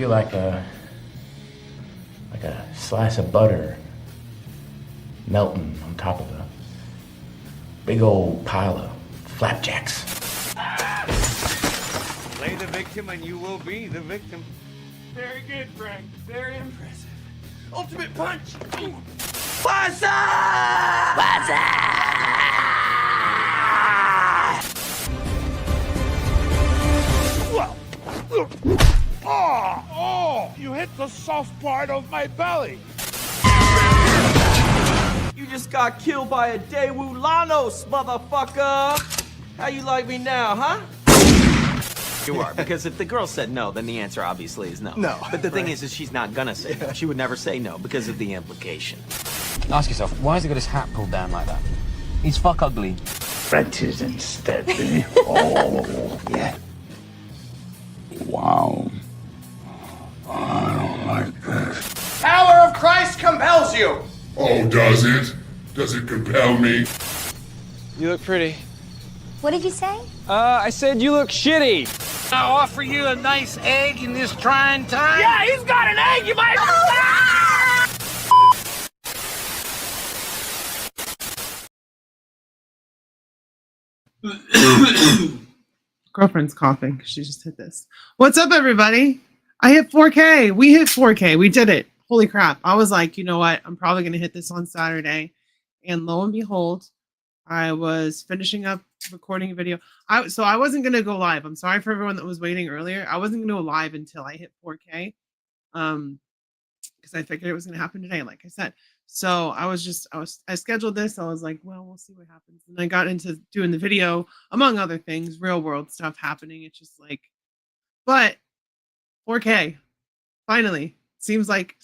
feel like a slice of butter melting on top of a big old pile of flapjacks. Play the victim and you will be the victim. Very good, Frank. Very impressive. Ultimate punch! What's up? What's up? Oh! You hit the soft part of my belly. You just got killed by a Daewoo Lanos, motherfucker! How you like me now, huh? You are, because if the girl said no, then the answer obviously is no. No. But the thing is she's not gonna say no. She would never say no because of the implication. Ask yourself, why has he got his hat pulled down like that? He's fuck ugly. Wretches instead. Oh, yeah. Wow. I don't like this. Power of Christ compels you! Oh, does it? Does it compel me? You look pretty. What did you say? I said you look shitty. I offer you a nice egg in this trying time? Yeah, he's got an egg, you might... Girlfriend's coughing because she just hit this. What's up, everybody? I hit 4K. We hit 4K. We did it. Holy crap. I was like, you know what? I'm probably going to hit this on Saturday. And lo and behold, I was finishing up recording a video. So I wasn't going to go live. I'm sorry for everyone that was waiting earlier. I wasn't going to go live until I hit 4K. Because I figured it was going to happen today, like I said. So I scheduled this. I was like, well, we'll see what happens. And I got into doing the video, among other things, real world stuff happening. It's just like, but 4K, finally. Seems like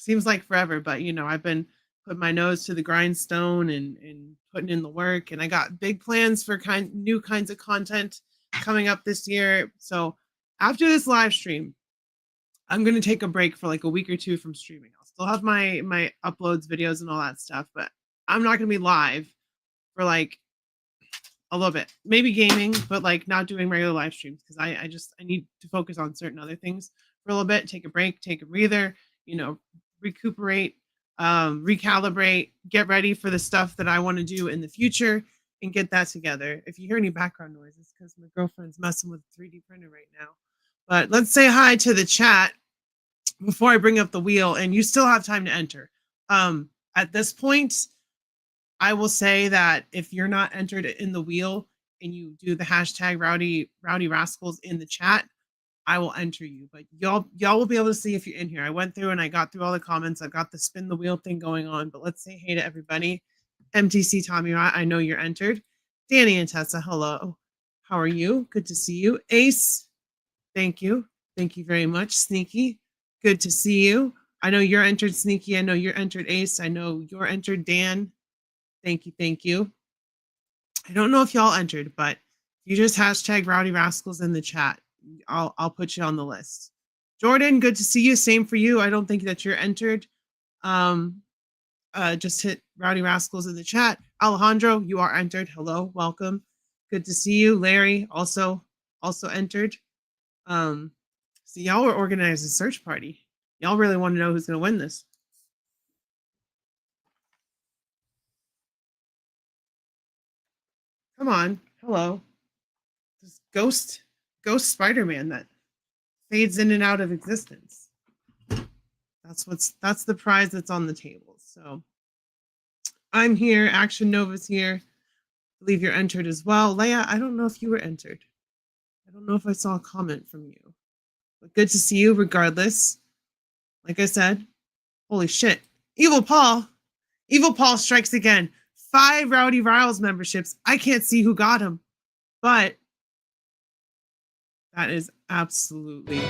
forever, but you know, I've been putting my nose to the grindstone and putting in the work, and I got big plans for new kinds of content coming up this year. So after this live stream, I'm going to take a break for like a week or two from streaming. I'll still have my uploads, videos, and all that stuff, but I'm not going to be live for like a little bit. Maybe gaming, but like not doing regular live streams because I need to focus on certain other things for a little bit. Take a break, take a breather, you know, recuperate, recalibrate, get ready for the stuff that I want to do in the future and get that together. If you hear any background noises, because my girlfriend's messing with a 3D printer right now. But let's say hi to the chat before I bring up the wheel, and you still have time to enter. At this point, I will say that if you're not entered in the wheel and you do the hashtag Rowdy Rascals in the chat, I will enter you. But y'all will be able to see if you're in here. I went through and I got through all the comments. I got the spin the wheel thing going on. But let's say hey to everybody. MTC Tommy, I know you're entered. Danny and Tessa, hello. How are you? Good to see you. Ace, thank you. Thank you very much. Sneaky, good to see you. I know you're entered, Sneaky. I know you're entered, Ace. I know you're entered, Dan. Thank you, thank you. I don't know if y'all entered, but you just hashtag Rowdy Rascals in the chat. I'll put you on the list. Jordan, good to see you. Same for you. I don't think that you're entered. Just hit Rowdy Rascals in the chat. Alejandro, you are entered. Hello, welcome. Good to see you. Larry, also entered. So y'all were organizing a search party. Y'all really want to know who's going to win this. Come on. Hello. This ghost Spider-Man that fades in and out of existence. That's the prize that's on the table. So I'm here. Action Nova's here. I believe you're entered as well. Leia, I don't know if you were entered. I don't know if I saw a comment from you. But good to see you regardless. Like I said, holy shit. Evil Paul strikes again. 5 Rowdy Riles memberships. I can't see who got them. But that is absolutely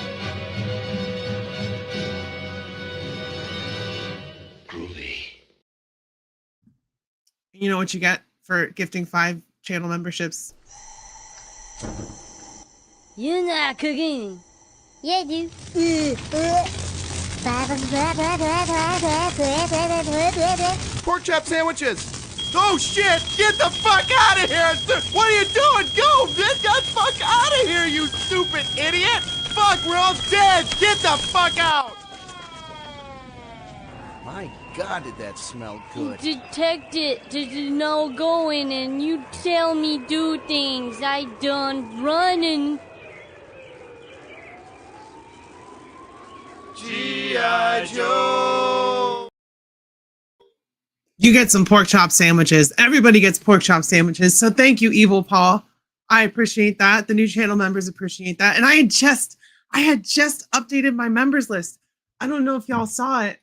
Groovy. You know what you get for gifting 5 channel memberships? You're not cooking. Yeah, dude. Pork chop sandwiches! Oh shit! Get the fuck out of here! What are you doing? Go! Get the fuck out of here, you stupid idiot! fuck? We're all dead! Get the fuck out! My God, did that smell good? Detect it. There's no going and you tell me do things. I done running. G.I. Joe! You get some pork chop sandwiches. Everybody gets pork chop sandwiches. So thank you, Evil Paul. I appreciate that. The new channel members appreciate that. And I had just updated my members list. I don't know if y'all saw it,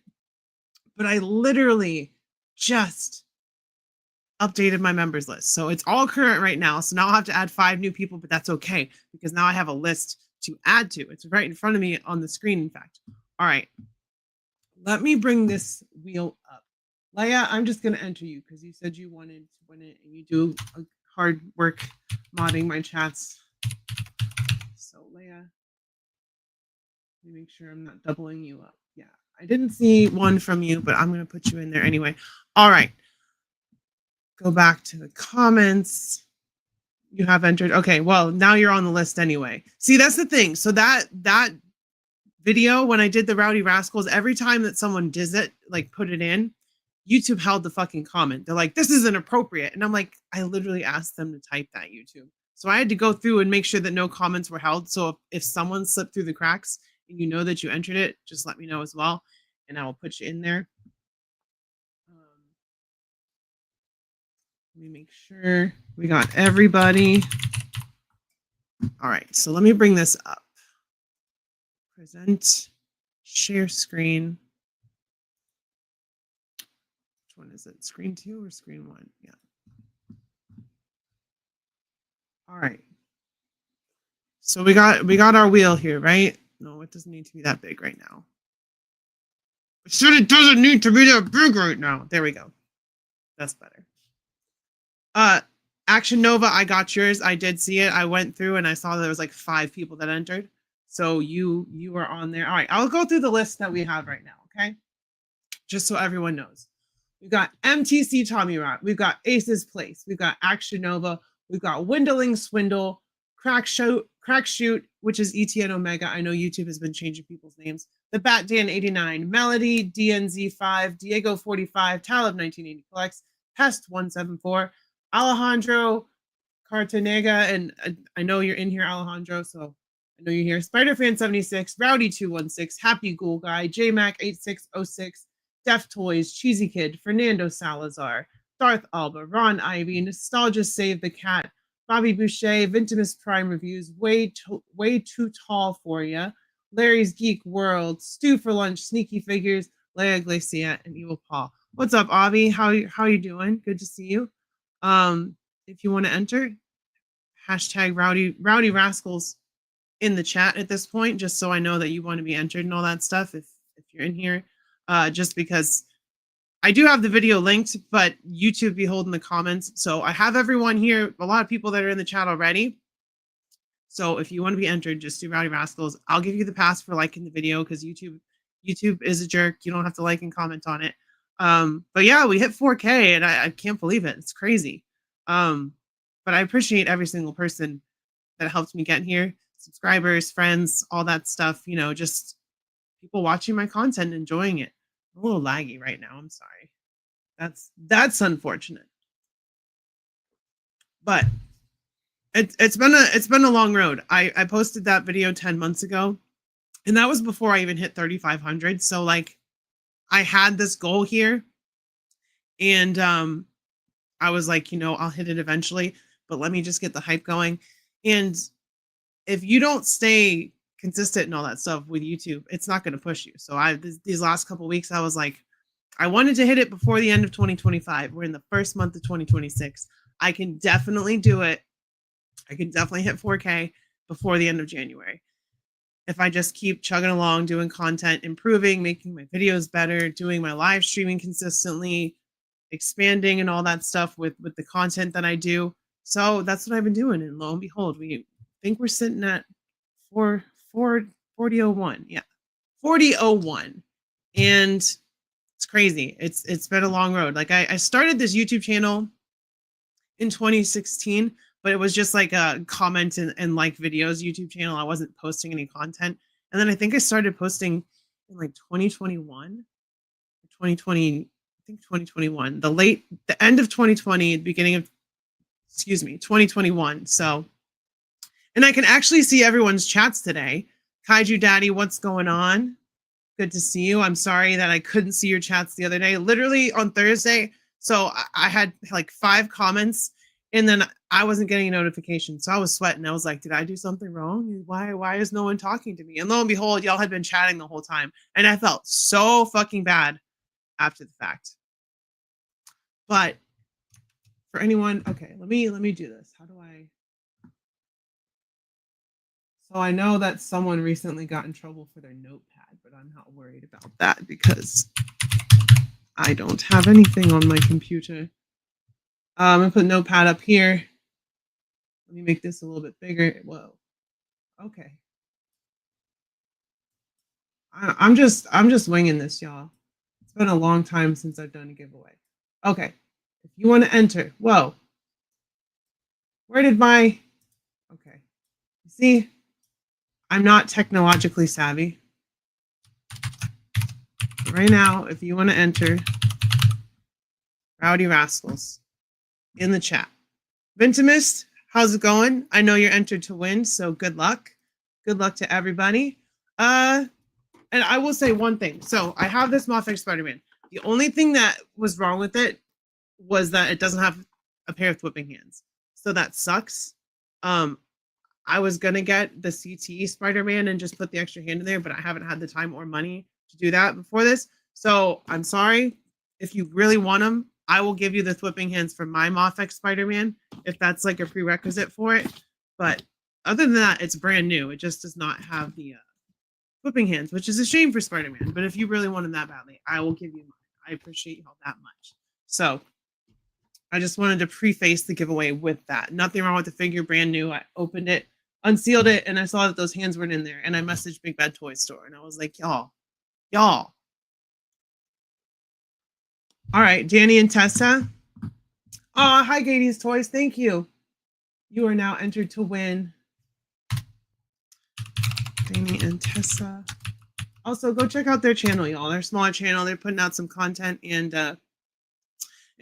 but I literally just updated my members list. So it's all current right now. So now I'll have to add 5 new people, but that's okay because now I have a list to add to. It's right in front of me on the screen, in fact. All right. Let me bring this wheel up. Leia, I'm just going to enter you because you said you wanted to win it and you do hard work modding my chats. So Leia, let me make sure I'm not doubling you up. Yeah, I didn't see one from you, but I'm going to put you in there anyway. All right. Go back to the comments. You have entered. Okay, well, now you're on the list anyway. See, that's the thing. So that video, when I did the Rowdy Rascals, every time that someone does it, like put it in, YouTube held the fucking comment. They're like, this is inappropriate. And I'm like, I literally asked them to type that, YouTube. So I had to go through and make sure that no comments were held. So if someone slipped through the cracks and you know that you entered it, just let me know as well. And I will put you in there. Let me make sure we got everybody. All right, so let me bring this up. Present, share screen. Which one is it? Screen 2 or screen 1? Yeah. All right. So we got our wheel here, right? No, it doesn't need to be that big right now. It doesn't need to be that big right now. There we go. That's better. Action Nova, I got yours. I did see it. I went through and I saw there was like 5 people that entered. So you are on there. All right, I'll go through the list that we have right now, okay? Just so everyone knows. We've got MTC Tommy Rat. We've got Ace's Place. We've got Action Nova. We've got Windling Swindle, Crack Shoot, which is ETN Omega. I know YouTube has been changing people's names. The Bat Dan 89, Melody, DNZ5, Diego 45, Talib 1980 Collects, Pest 174, Alejandro Cartanega, and I know you're in here, Alejandro, so I know you're here. Spider-Fan 76, Rowdy 216, Happy Ghoul Guy, JMac 8606, Def Toys, Cheesy Kid, Fernando Salazar, Darth Alba, Ron Ivy, Nostalgia Save the Cat, Bobby Boucher, Vintimus Prime Reviews, Way Too Tall for Ya, Larry's Geek World, Stew for Lunch, Sneaky Figures, Leia Glacia, and Evil Paul. What's up, Avi? How you doing? Good to see you. If you want to enter, hashtag Rowdy Rascals in the chat at this point, just so I know that you want to be entered and all that stuff. If you're in here, just because I do have the video linked, but YouTube be holding the comments. So I have everyone here, a lot of people that are in the chat already. So if you want to be entered, just do Rowdy Rascals. I'll give you the pass for liking the video because YouTube is a jerk. You don't have to like and comment on it. But yeah, we hit 4K and I can't believe it. It's crazy. But I appreciate every single person that helped me get here. Subscribers, friends, all that stuff, you know, just people watching my content, enjoying it. I'm a little laggy right now. I'm sorry. That's unfortunate. But it's been a long road. I posted that video 10 months ago, and that was before I even hit 3,500. So like I had this goal here, and I was like, you know, I'll hit it eventually, but let me just get the hype going. And if you don't stay consistent and all that stuff with YouTube, it's not going to push you. So these last couple of weeks, I was like, I wanted to hit it before the end of 2025. We're in the first month of 2026. I can definitely do it. I can definitely hit 4K before the end of January. If I just keep chugging along, doing content, improving, making my videos better, doing my live streaming consistently, expanding and all that stuff with the content that I do. So that's what I've been doing. And lo and behold, we think we're sitting at 4001. Yeah, 4001. And it's crazy. It's been a long road. Like I started this YouTube channel in 2016, but it was just like a comment and like videos YouTube channel. I wasn't posting any content. And then I think I started posting in like 2021, 2020, I think 2021, the end of 2020, beginning of, 2021. So, and I can actually see everyone's chats today. Kaiju Daddy, what's going on? Good to see you. I'm sorry that I couldn't see your chats the other day. Literally on Thursday, so I had like 5 comments, and then I wasn't getting a notification. So I was sweating. I was like, did I do something wrong? Why is no one talking to me? And lo and behold, y'all had been chatting the whole time. And I felt so fucking bad after the fact. But for anyone, okay, let me do this. How do I? So I know that someone recently got in trouble for their notepad, but I'm not worried about that because I don't have anything on my computer. I'm gonna put notepad up here. Let me make this a little bit bigger. Whoa. Okay. I'm just winging this, y'all. It's been a long time since I've done a giveaway. Okay. If you want to enter, whoa. Where did my? Okay. See, I'm not technologically savvy. Right now, if you want to enter, Rowdy Rascals in the chat. Vintimist, how's it going? I know you're entered to win, so good luck. Good luck to everybody. And I will say one thing. So I have this Mafex Spider-Man. The only thing that was wrong with it was that it doesn't have a pair of whipping hands. So that sucks. I was gonna get the CT Spider-Man and just put the extra hand in there, but I haven't had the time or money to do that before this. So I'm sorry. If you really want them, I will give you the whipping hands for my Mafex Spider-Man if that's like a prerequisite for it. But other than that, it's brand new. It just does not have the whipping hands, which is a shame for Spider-Man. But if you really want them that badly, I will give you mine. I appreciate y'all that much. So I just wanted to preface the giveaway with that. Nothing wrong with the figure, brand new. I opened it, unsealed it, and I saw that those hands weren't in there. And I messaged Big Bad Toy Store, and I was like, y'all. All right, Danny and Tessa. Oh, hi, Gatie's Toys. Thank you. You are now entered to win. Danny and Tessa. Also, go check out their channel, y'all. Their smaller channel. They're putting out some content and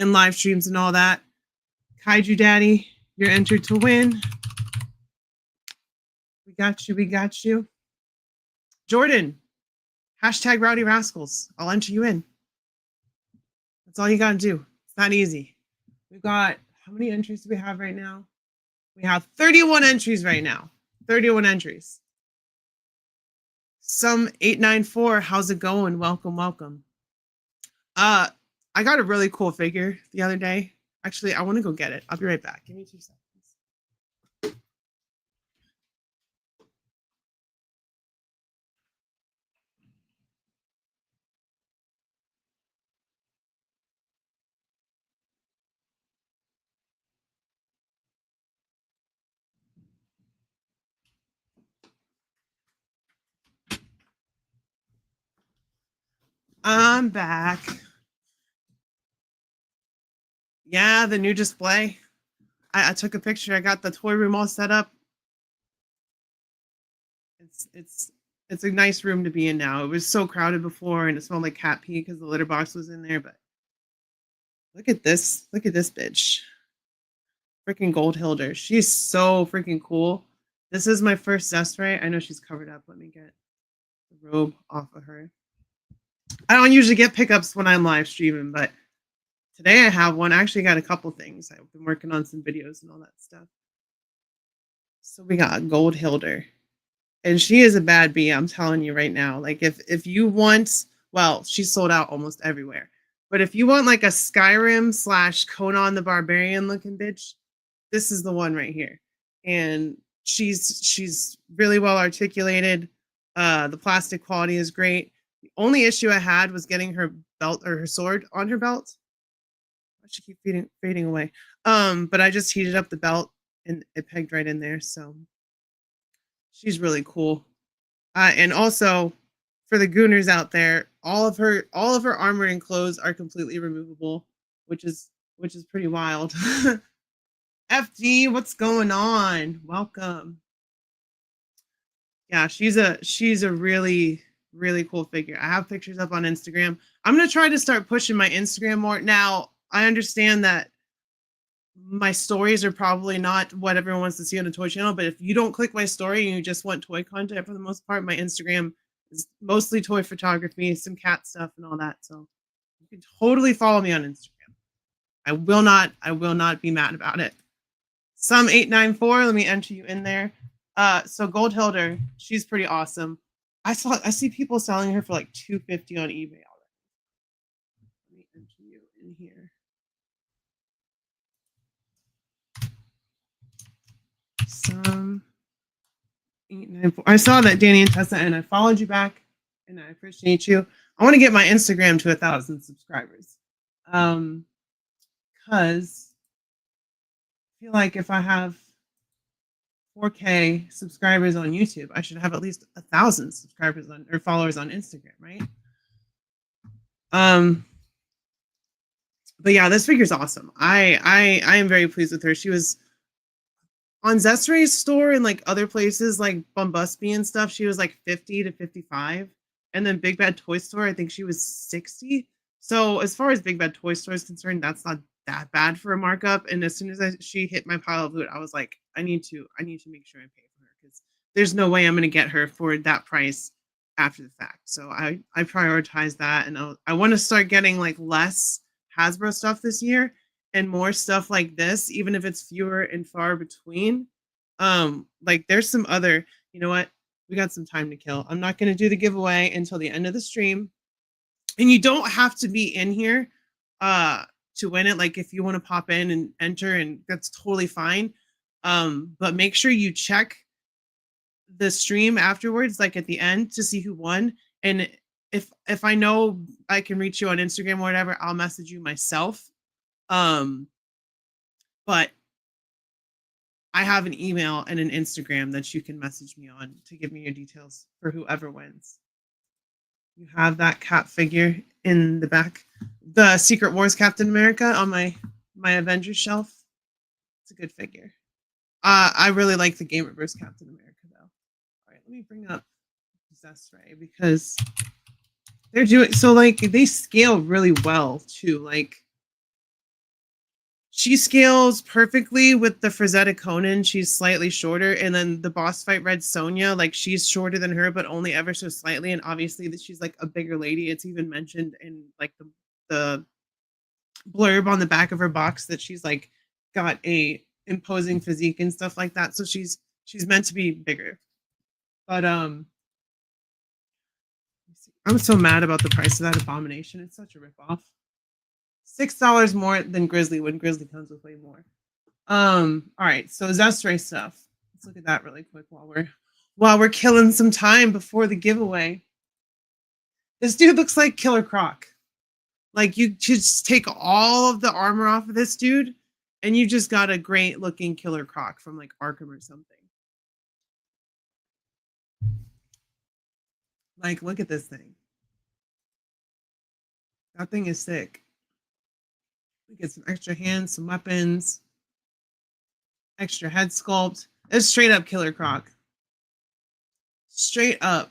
live streams and all that. Kaiju Daddy, you're entered to win. We got you. We got you. Jordan, hashtag Rowdy Rascals. I'll enter you in. That's all you got to do. It's not easy. We've got, how many entries do we have right now? We have 31 entries right now. 31 entries. Some 894, how's it going? Welcome, welcome. I got a really cool figure the other day. Actually, I want to go get it. I'll be right back. Give me 2 seconds. I'm back. Yeah, the new display. I took a picture. I got the toy room all set up. It's a nice room to be in now. It was so crowded before, and it smelled like cat pee because the litter box was in there. But look at this. Look at this bitch. Freaking Gold Hilder. She's so freaking cool. This is my first Zest Ray. I know she's covered up. Let me get the robe off of her. I don't usually get pickups when I'm live streaming, but today I have one. I actually got a couple things. I've been working on some videos and all that stuff. So we got Gold Hilder. And she is a bad bee, I'm telling you right now. Like if you want, well, she's sold out almost everywhere. But if you want like a Skyrim / Conan the Barbarian looking bitch, this is the one right here. And she's really well articulated. The plastic quality is great. The only issue I had was getting her belt or her sword on her belt. I should keep fading away. But I just heated up the belt and it pegged right in there. So she's really cool. And also for the gooners out there, all of her armor and clothes are completely removable, which is pretty wild. FD, what's going on? Welcome. Yeah, she's a really really cool figure. I have pictures up on Instagram. I'm gonna try to start pushing my Instagram more. Now I understand that my stories are probably not what everyone wants to see on the toy channel, but if you don't click my story and you just want toy content for the most part, my Instagram is mostly toy photography, some cat stuff and all that. So you can totally follow me on Instagram. I will not be mad about it. Some 894, let me enter you in there. So Gold Hilder, she's pretty awesome. I see people selling her for like $250 on eBay already. Let me enter you in here. Some 894. I saw that, Danny and Tessa, and I followed you back, and I appreciate you. I want to get my Instagram to 1,000 subscribers. Because I feel like if I have 4K subscribers on YouTube, I should have at least 1,000 subscribers on or followers on Instagram, right? But yeah, this figure's awesome. I am very pleased with her. She was on Zestray's store and like other places like Bombusby and stuff. She was like 50 to 55, and then Big Bad Toy Store, I think she was 60. So as far as Big Bad Toy Store is concerned, that's not that bad for a markup. And as soon as she hit my pile of loot, I was like, I need to make sure I pay for her because there's no way I'm going to get her for that price after the fact. So I prioritize that, and I want to start getting like less Hasbro stuff this year and more stuff like this, even if it's fewer and far between. Like there's some other, you know what? We got some time to kill. I'm not going to do the giveaway until the end of the stream. And you don't have to be in here to win it. Like if you want to pop in and enter, and that's totally fine. But make sure you check the stream afterwards, like at the end, to see who won. And if I know I can reach you on Instagram or whatever, I'll message you myself. But I have an email and an Instagram that you can message me on to give me your details for whoever wins. You have that cat figure in the back, the Secret Wars Captain America on my Avengers shelf. It's a good figure. I really like the Gamerverse Captain America though. All right, let me bring up Zestray because they're doing so, like they scale really well too. Like she scales perfectly with the Frazetta Conan. She's slightly shorter, and then the boss fight Red Sonja, like she's shorter than her, but only ever so slightly. And obviously, that she's like a bigger lady. It's even mentioned in like the blurb on the back of her box that she's like got a imposing physique and stuff like that. So she's meant to be bigger. But I'm so mad about the price of that Abomination. It's such a ripoff. $6 more than Grizzly when Grizzly comes with way more. All right, so Zestray stuff. Let's look at that really quick while we're killing some time before the giveaway. This dude looks like Killer Croc. Like you just take all of the armor off of this dude, and you just got a great looking Killer Croc from like Arkham or something. Like, look at this thing. That thing is sick. We get some extra hands, some weapons, extra head sculpt. It's straight up Killer Croc. Straight up.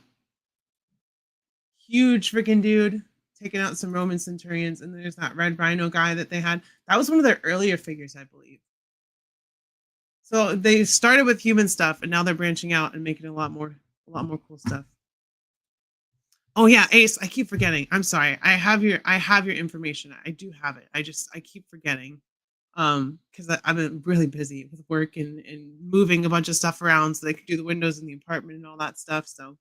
Huge freaking dude. Taking out some Roman Centurions. And there's that Red Rhino guy that they had. That was one of their earlier figures, I believe. So they started with human stuff, and now they're branching out and making a lot more cool stuff. Oh yeah, Ace, I keep forgetting. I'm sorry. I have your information. I do have it. I keep forgetting. Because I've been really busy with work and moving a bunch of stuff around so they could do the windows in the apartment and all that stuff. So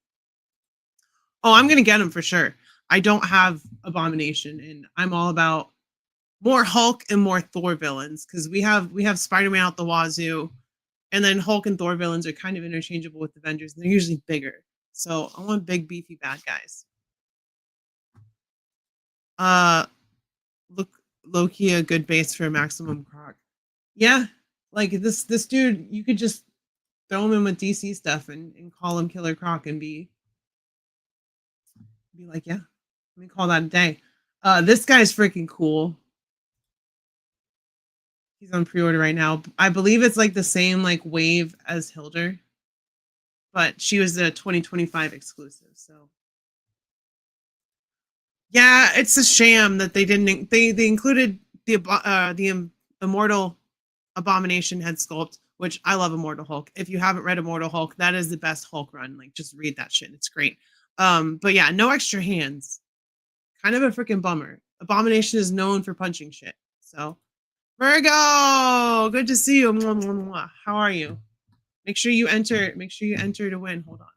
I'm gonna get them for sure. I don't have Abomination, and I'm all about more Hulk and more Thor villains, because we have Spider-Man out the wazoo, and then Hulk and Thor villains are kind of interchangeable with Avengers, and they're usually bigger. So I want big, beefy bad guys. Look, Loki, a good base for a Maximum Croc. Yeah, like this dude, you could just throw him in with DC stuff and call him Killer Croc and be like, yeah, let me call that a day. This guy's freaking cool. He's on pre-order right now. I believe it's like the same like wave as Hilder, but she was a 2025 exclusive. So yeah, it's a sham that they didn't. They included the Immortal Abomination head sculpt, which I love Immortal Hulk. If you haven't read Immortal Hulk, that is the best Hulk run. Like, just read that shit. It's great. But yeah, no extra hands. Kind of a freaking bummer. Abomination is known for punching shit. So, Virgo, good to see you. Mwah, mwah, mwah. How are you? Make sure you enter. Make sure you enter to win. Hold on.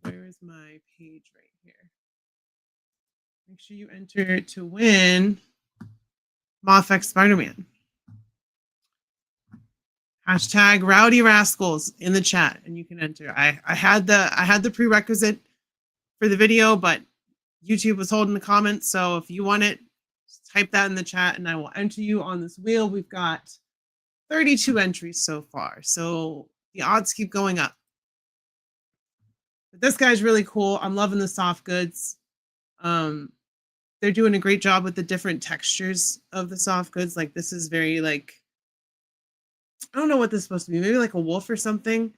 Where is my page right here? Make sure you enter to win Mafex Spider-Man. Hashtag Rowdy Rascals in the chat, and you can enter. I had the prerequisite for the video, but YouTube was holding the comments. So if you want it, just type that in the chat, and I will enter you on this wheel. We've got 32 entries so far, so the odds keep going up. But this guy's really cool. I'm loving the soft goods. They're doing a great job with the different textures of the soft goods. Like, this is very like, I don't know what this is supposed to be. Maybe like a wolf or something.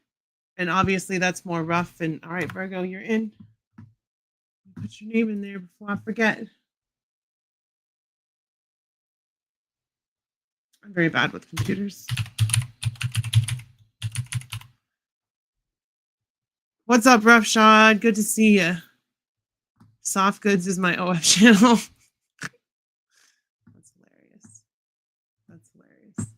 And obviously that's more rough. And all right, Virgo, you're in. Put your name in there before I forget. I'm very bad with computers. What's up, Roughshod? Good to see you. Soft Goods is my OF channel. That's hilarious. That's hilarious.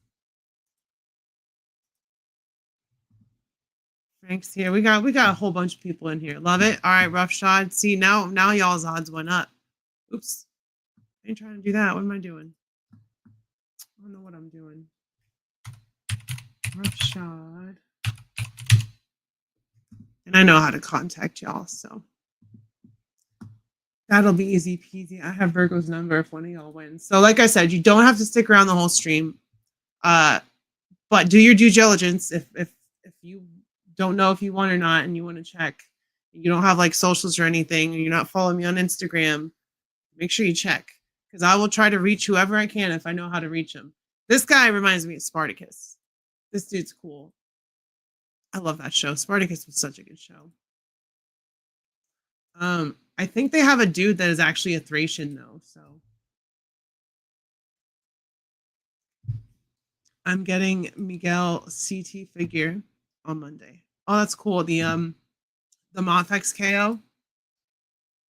Frank's here. We got a whole bunch of people in here. Love it. All right, Roughshod. See, now y'all's odds went up. Oops. I ain't trying to do that. What am I doing? I don't know what I'm doing. Roughshod. And I know how to contact y'all, so that'll be easy peasy. I have Virgo's number if one of y'all wins. So like I said, you don't have to stick around the whole stream. But do your due diligence. If you don't know if you won or not and you want to check, you don't have like socials or anything, and you're not following me on Instagram, make sure you check. Because I will try to reach whoever I can if I know how to reach him. This guy reminds me of Spartacus. This dude's cool. I love that show. Spartacus was such a good show. I think they have a dude that is actually a Thracian though, so I'm getting Miguel CT figure on Monday. Oh, that's cool. The Mafex KO.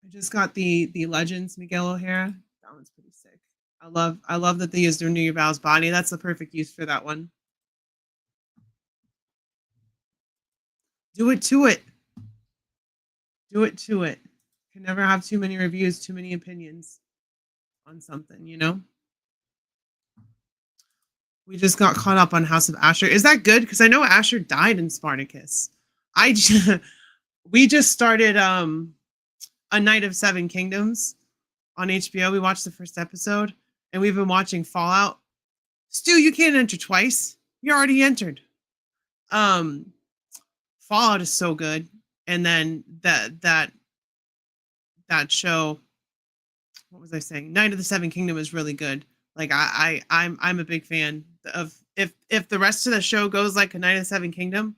I just got the Legends Miguel O'Hara. That one's pretty sick. I love that they used Renew Your Vows body. That's the perfect use for that one. Do it to it. Do it to it. Can never have too many reviews, too many opinions on something, you know? We just got caught up on House of Asher. Is that good? Because I know Asher died in Spartacus. We just started A Night of Seven Kingdoms on HBO. We watched the first episode, and we've been watching Fallout. Stu, you can't enter twice. You already entered. Fallout is so good, and then that show, what was I saying? Night of the Seven Kingdom is really good. Like I'm a big fan of if the rest of the show goes like A Night of the Seven Kingdom,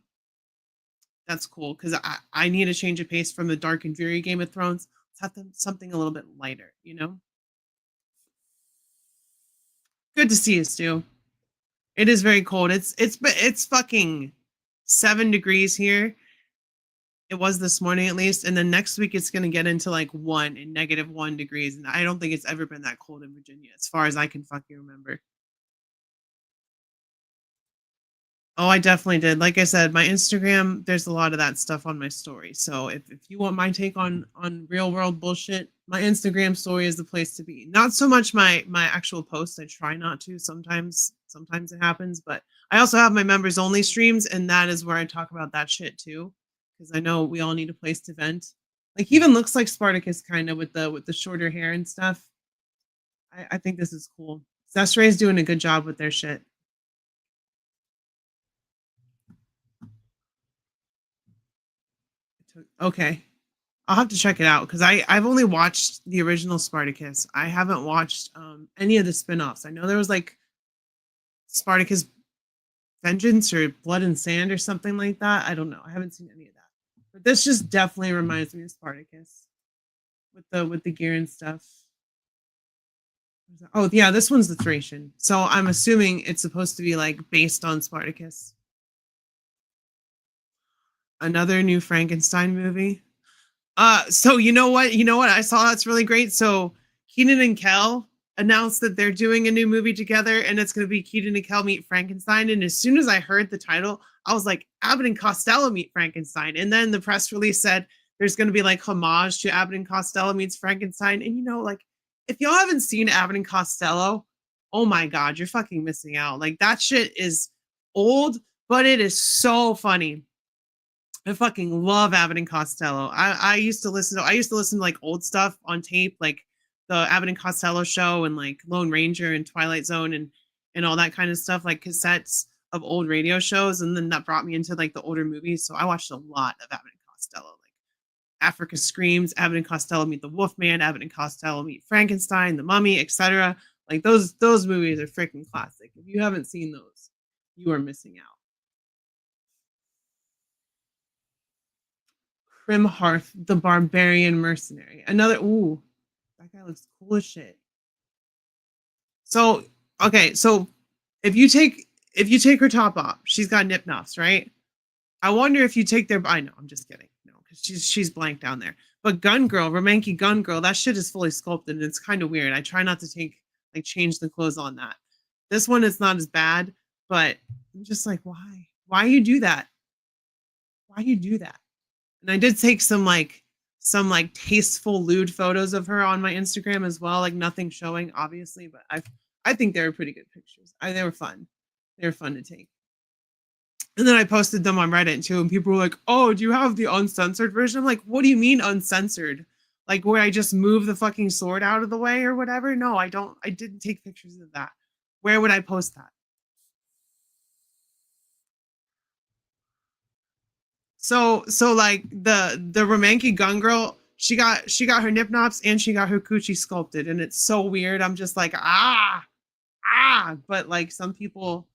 that's cool because I need a change of pace from the dark and dreary Game of Thrones. Let's have something a little bit lighter, you know. Good to see you, Stu. It is very cold. It's fucking 7 degrees here. It was this morning at least, and then next week it's going to get into like -1 degrees, and I don't think it's ever been that cold in Virginia as far as I can fucking remember. Oh, I definitely did. Like I said, my Instagram, there's a lot of that stuff on my story. So if you want my take on real world bullshit, my Instagram story is the place to be. Not so much my actual posts. I try not to. Sometimes it happens, but I also have my members only streams, and that is where I talk about that shit too. Because I know we all need a place to vent. Like, he even looks like Spartacus kind of with the shorter hair and stuff. I think this is cool. Zesray's doing a good job with their shit. Okay. I'll have to check it out because I've only watched the original Spartacus. I haven't watched any of the spin-offs. I know there was like Spartacus Vengeance or Blood and Sand or something like that. I don't know. I haven't seen any of that. But this just definitely reminds me of Spartacus with the gear and stuff. Oh yeah, this one's the Thracian. So I'm assuming it's supposed to be like based on Spartacus. Another new Frankenstein movie. So you know what? You know what I saw that's really great. So Keenan and Kel announced that they're doing a new movie together, and it's going to be Keenan and Kel Meet Frankenstein. And as soon as I heard the title, I was like, Abbott and Costello Meet Frankenstein. And then the press release said there's going to be like homage to Abbott and Costello Meets Frankenstein. And you know, like if y'all haven't seen Abbott and Costello, oh my God, you're fucking missing out. Like that shit is old, but it is so funny. I fucking love Abbott and Costello. I used to listen to like old stuff on tape, like the Abbott and Costello show and like Lone Ranger and Twilight Zone and all that kind of stuff, like cassettes of old radio shows, and then that brought me into like the older movies. So I watched a lot of Abbott and Costello, like Africa Screams, Abbott and Costello Meet the Wolfman, Abbott and Costello Meet Frankenstein, The Mummy, etc. Like those movies are freaking classic. If you haven't seen those, you are missing out. Grimhearth, the Barbarian Mercenary. Another, ooh, that guy looks cool as shit. So, okay, so if you take her top off, she's got nip nops, right? I wonder if you take their, I know, I'm just kidding. No, because she's blank down there. But Gun Girl, Romanky Gun Girl, that shit is fully sculpted and it's kind of weird. I try not to change the clothes on that. This one is not as bad, but I'm just like, why? Why you do that? Why you do that? And I did take some tasteful lewd photos of her on my Instagram as well, like nothing showing, obviously, but I think they were pretty good pictures. They were fun. They were fun to take. And then I posted them on Reddit too, and people were like, "Oh, do you have the uncensored version?" I'm like, "What do you mean uncensored? Like where I just move the fucking sword out of the way or whatever?" No, I don't. I didn't take pictures of that. Where would I post that? So like the Romanky Gun Girl, she got her nip nops and she got her coochie sculpted, and it's so weird. I'm just like but like some people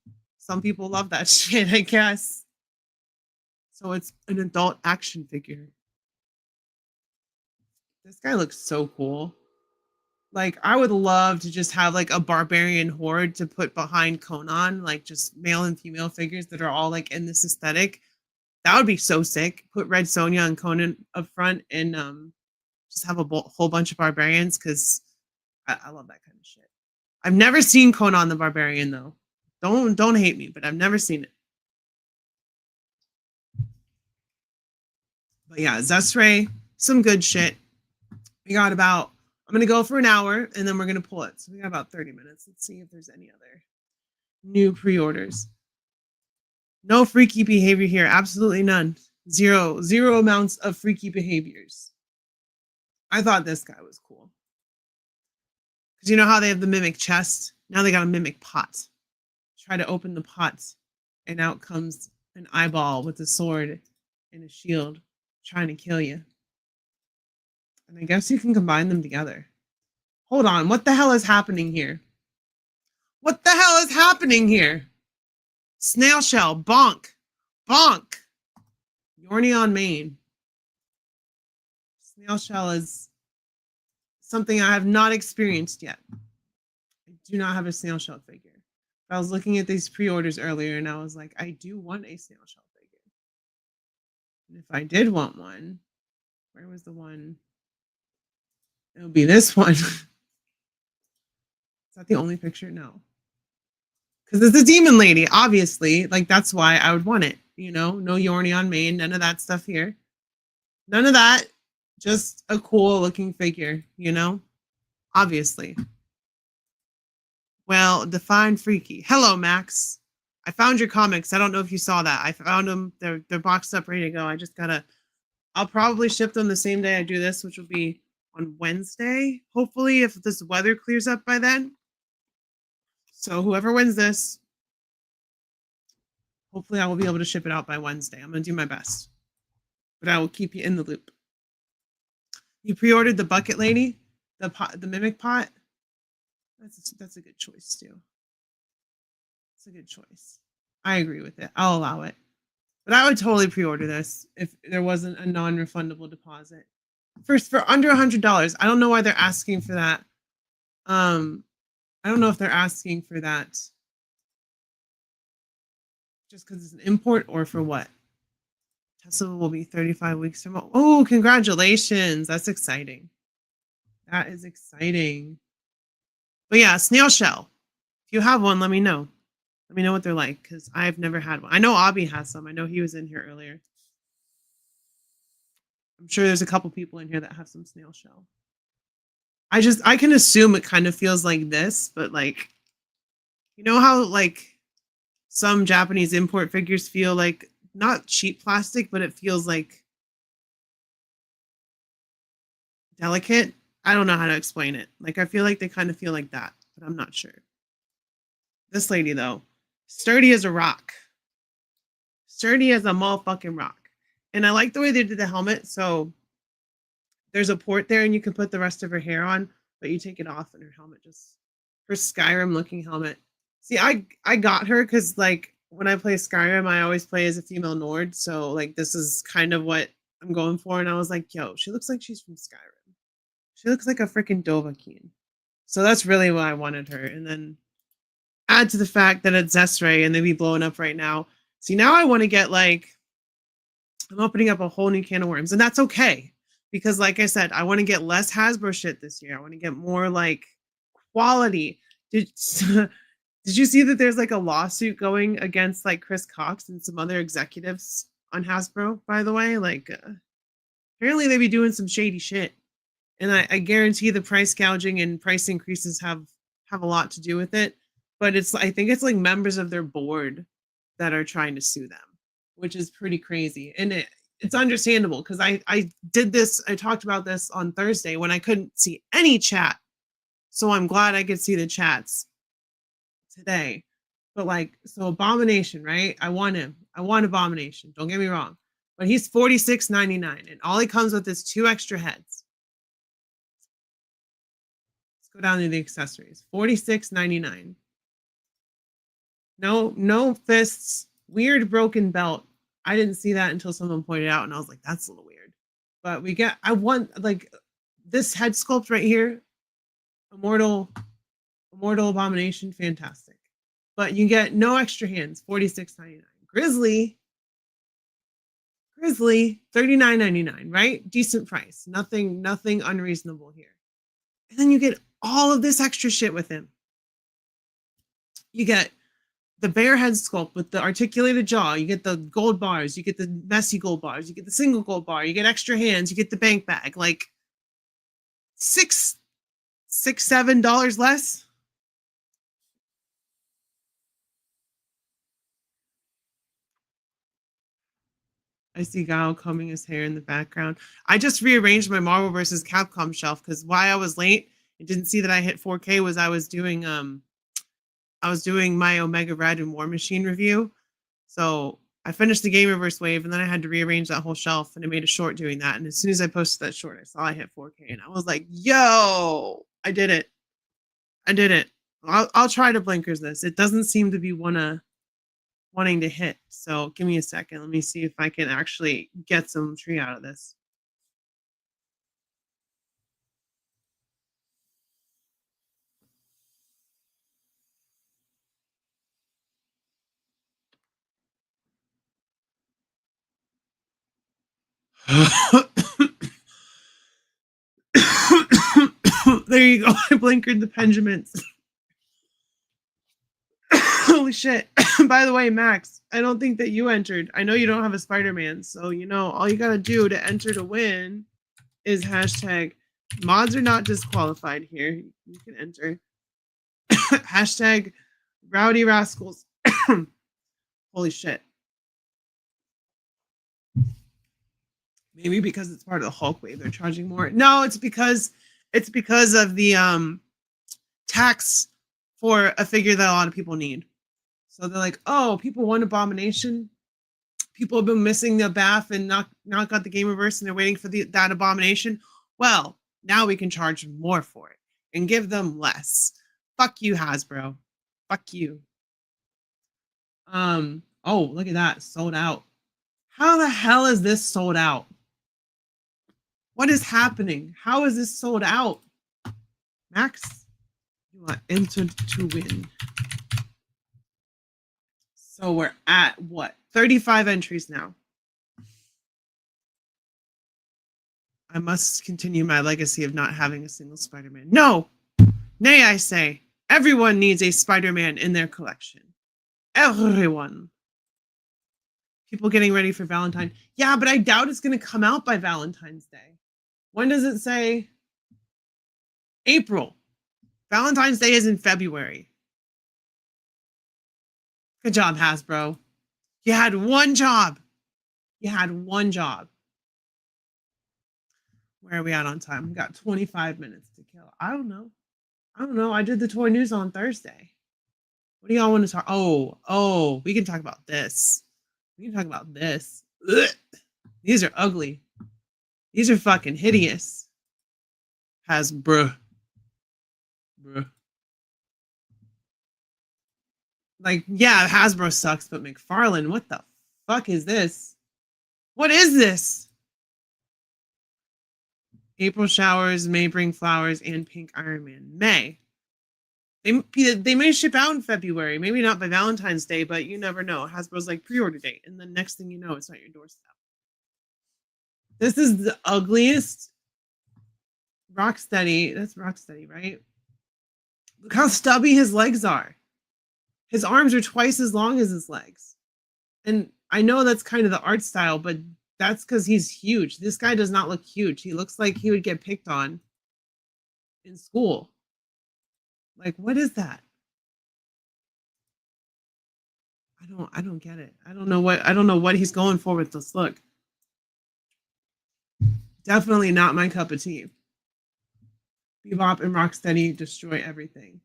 love that shit, I guess. So it's an adult action figure. This guy looks so cool. Like I would love to just have like a barbarian horde to put behind Conan, like just male and female figures that are all like in this aesthetic. That would be so sick. Put Red Sonja and Conan up front and just have a whole bunch of barbarians because I love that kind of shit. I've never seen Conan the Barbarian though. Don't hate me, but I've never seen it. But yeah, Zesray, some good shit. We got about, I'm going to go for an hour and then we're going to pull it. So we got about 30 minutes. Let's see if there's any other new pre-orders. No freaky behavior here. Absolutely none. Zero amounts of freaky behaviors. I thought this guy was cool. Because you know how they have the mimic chest? Now they got a mimic pot. Try to open the pot and out comes an eyeball with a sword and a shield trying to kill you. And I guess you can combine them together. Hold on. What the hell is happening here? What the hell is happening here? Snail shell, bonk, bonk. Yorny on main. Snail shell is something I have not experienced yet. I do not have a snail shell figure. I was looking at these pre-orders earlier and I was like, I do want a snail shell figure. And if I did want one, where was the one? It would be this one. Is that the only picture? No. Because it's a demon lady, obviously. Like, that's why I would want it. You know, no Yorny on main, none of that stuff here. None of that. Just a cool looking figure, you know? Obviously. Well, define freaky. Hello, Max. I found your comics. I don't know if you saw that. I found them. They're boxed up, ready to go. I just gotta, I'll probably ship them the same day I do this, which will be on Wednesday. Hopefully, if this weather clears up by then. So whoever wins this, hopefully I will be able to ship it out by Wednesday. I'm going to do my best. But I will keep you in the loop. You pre-ordered the Bucket Lady, the Mimic Pot. That's a good choice too. It's a good choice. I agree with it. I'll allow it. But I would totally pre-order this if there wasn't a non-refundable deposit. First, for under $100. I don't know why they're asking for that. I don't know if they're asking for that just because it's an import or for what. Tesla will be 35 weeks from. Oh, congratulations! That's exciting. That is exciting. But yeah, snail shell. If you have one, let me know. Let me know what they're like because I've never had one. I know Abby has some. I know he was in here earlier. I'm sure there's a couple people in here that have some snail shell. I can assume it kind of feels like this, but like, you know how like some Japanese import figures feel like not cheap plastic, but it feels like delicate. I don't know how to explain it. Like, I feel like they kind of feel like that, but I'm not sure. This lady, though, sturdy as a rock. Sturdy as a motherfucking rock. And I like the way they did the helmet. So there's a port there and you can put the rest of her hair on, but you take it off and her helmet just, her Skyrim looking helmet. See, I got her because like when I play Skyrim, I always play as a female Nord. So like this is kind of what I'm going for. And I was like, yo, she looks like she's from Skyrim. She looks like a freaking Dovahkiin. So that's really why I wanted her. And then add to the fact that it's Zesray and they be blowing up right now. See, now I want to get like, I'm opening up a whole new can of worms. And that's okay. Because like I said, I want to get less Hasbro shit this year. I want to get more like quality. Did you see that there's like a lawsuit going against like Chris Cox and some other executives on Hasbro, by the way? Like apparently they be doing some shady shit. And I guarantee the price gouging and price increases have a lot to do with it. But I think it's like members of their board that are trying to sue them, which is pretty crazy. And it's understandable because I did this, I talked about this on Thursday when I couldn't see any chat. So I'm glad I could see the chats today. But like, so Abomination, right? I want him. I want Abomination. Don't get me wrong. But he's $46.99 and all he comes with is 2 extra heads. Let's go down to the accessories. $46.99. No fists, weird broken belt. I didn't see that until someone pointed out and I was like, that's a little weird. But I want like this head sculpt right here. Immortal Abomination, fantastic. But you get no extra hands, $46.99. Grizzly, $39.99, right? Decent price. Nothing unreasonable here. And then you get all of this extra shit with him. You get the bear head sculpt with the articulated jaw. You get the gold bars. You get the messy gold bars. You get the single gold bar. You get extra hands. You get the bank bag. Like $7 less. I see Gao combing his hair in the background. I just rearranged my Marvel vs. Capcom shelf because why I was late and didn't see that I hit 4K was I was doing my Omega Red and War Machine review. So I finished the Gamerverse wave and then I had to rearrange that whole shelf and I made a short doing that. And as soon as I posted that short, I saw I hit 4K and I was like, yo, I did it. I'll try to blinkers this. It doesn't seem to be wanting to hit. So give me a second. Let me see if I can actually get some tree out of this. There you go. I blinkered the Penduluments. Holy shit. By the way, Max, I don't think that you entered. I know you don't have a Spider-Man, so all you gotta do to enter to win is hashtag mods are not disqualified here. You can enter. Hashtag Rowdy Rascals. Holy shit. Maybe because it's part of the Hulk wave, they're charging more. No, it's because of the tax for a figure that a lot of people need. So they're like, oh, people want Abomination. People have been missing the BAF and not got the Gamerverse and they're waiting for that Abomination. Well, now we can charge more for it and give them less. Fuck you, Hasbro. Fuck you. Oh, look at that. Sold out. How the hell is this sold out? What is happening? How is this sold out? Max, you are entered to win. So we're at what? 35 entries now. I must continue my legacy of not having a single Spider-Man. No! Nay, I say, everyone needs a Spider-Man in their collection. Everyone. People getting ready for Valentine. Yeah, but I doubt it's going to come out by Valentine's Day. When does it say? April. Valentine's Day is in February. Good job, Hasbro. You had one job. You had one job. Where are we at on time? We got 25 minutes to kill. I don't know. I did the toy news on Thursday. What do y'all want to talk? Oh, we can talk about this. We can talk about this. Ugh. These are ugly. These are fucking hideous. Bruh. Like, yeah, Hasbro sucks, but McFarlane, what the fuck is this? What is this? April showers, May bring flowers, and pink Iron Man. May. They may ship out in February, maybe not by Valentine's Day, but you never know. Hasbro's like pre-order date, and the next thing you know, it's on your doorstep. This is the ugliest Rocksteady. That's Rocksteady, right? Look how stubby his legs are. His arms are twice as long as his legs. And I know that's kind of the art style, but that's because he's huge. This guy does not look huge. He looks like he would get picked on in school. Like, what is that? I don't get it. I don't know what he's going for with this look. Definitely not my cup of tea. Bebop and Rocksteady destroy everything.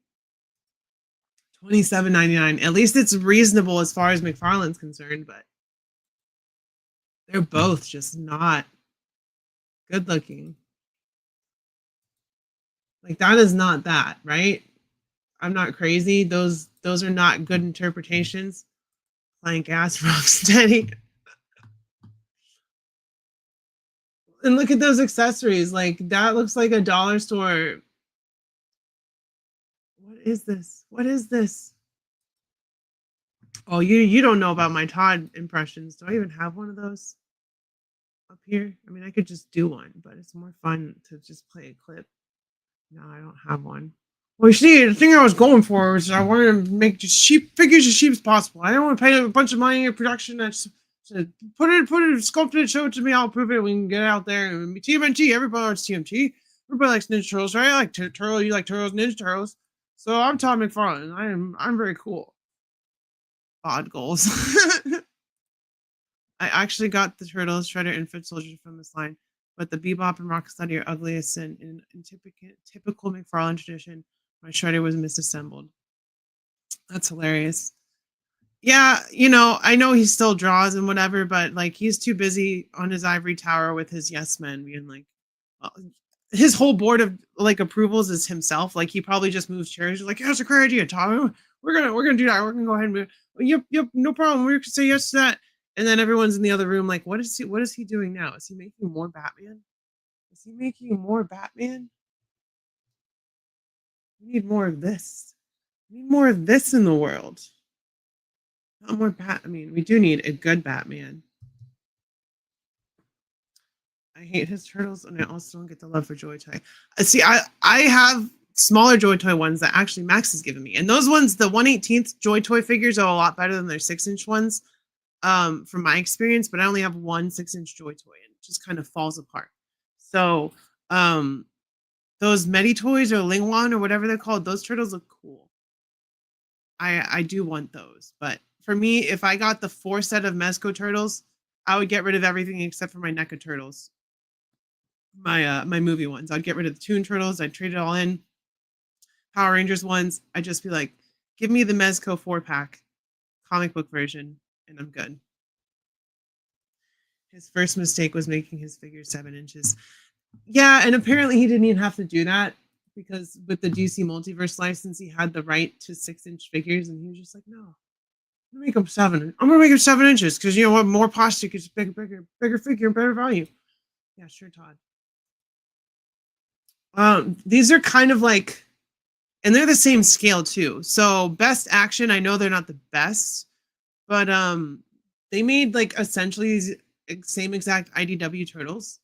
$27.99. At least it's reasonable as far as McFarlane's concerned, but they're both just not good looking. Like, that is not that, right? I'm not crazy. Those are not good interpretations. Plank ass Rocksteady. And look at those accessories. Like, that looks like a dollar store. What is this? What is this? Oh, you don't know about my Todd impressions. Do I even have one of those up here? I mean, I could just do one, but it's more fun to just play a clip. No, I don't have one. Well, you see, the thing I was going for was I wanted to make just cheap figures as cheap as possible. I don't want to pay a bunch of money in production. That's put it, sculpt it, show it to me. I'll prove it. We can get it out there. And TMNT, everybody likes TMT. Everybody likes Ninja Turtles, right? I like Turtle. You like Turtles, Ninja Turtles. So I'm Todd McFarlane. I'm very cool. Odd goals. I actually got the Turtles, Shredder, and Foot Soldier from this line, but the Bebop and Rocksteady are ugliest in typical McFarlane tradition. My Shredder was misassembled. That's hilarious. Yeah, I know he still draws and whatever, but like he's too busy on his ivory tower with his yes men being like, his whole board of like approvals is himself. Like he probably just moves chairs. He's like, yeah, that's a great idea, Tom. We're gonna do that. We're gonna go ahead and move. Yep, no problem. We're gonna say yes to that. And then everyone's in the other room like, what is he doing now? Is he making more Batman? Is he making more Batman? We need more of this. We need more of this in the world. Not more I mean, we do need a good Batman. I hate his turtles, and I also don't get the love for Joy Toy. See, I have smaller Joy Toy ones that actually Max has given me. And those ones, the 1/18 Joy Toy figures are a lot better than their 6-inch ones, from my experience, but I only have one 6-inch Joy Toy, and it just kind of falls apart. So, those Medi Toys or Lingwan or whatever they're called, those turtles look cool. I do want those, but for me, if I got the 4 set of Mezco turtles, I would get rid of everything except for my NECA turtles. My movie ones. I'd get rid of the Toon Turtles. I'd trade it all in. Power Rangers ones. I'd just be like, give me the Mezco 4-pack comic book version, and I'm good. His first mistake was making his figure 7 inches. Yeah, and apparently he didn't even have to do that because with the DC Multiverse license, he had the right to 6-inch figures, and he was just like, no. Make them 7. I'm gonna make them 7 inches because you know what? More plastic is bigger figure, better value. Yeah, sure, Todd. These are kind of like, and they're the same scale too. So best action, I know they're not the best, but they made like essentially same exact IDW turtles,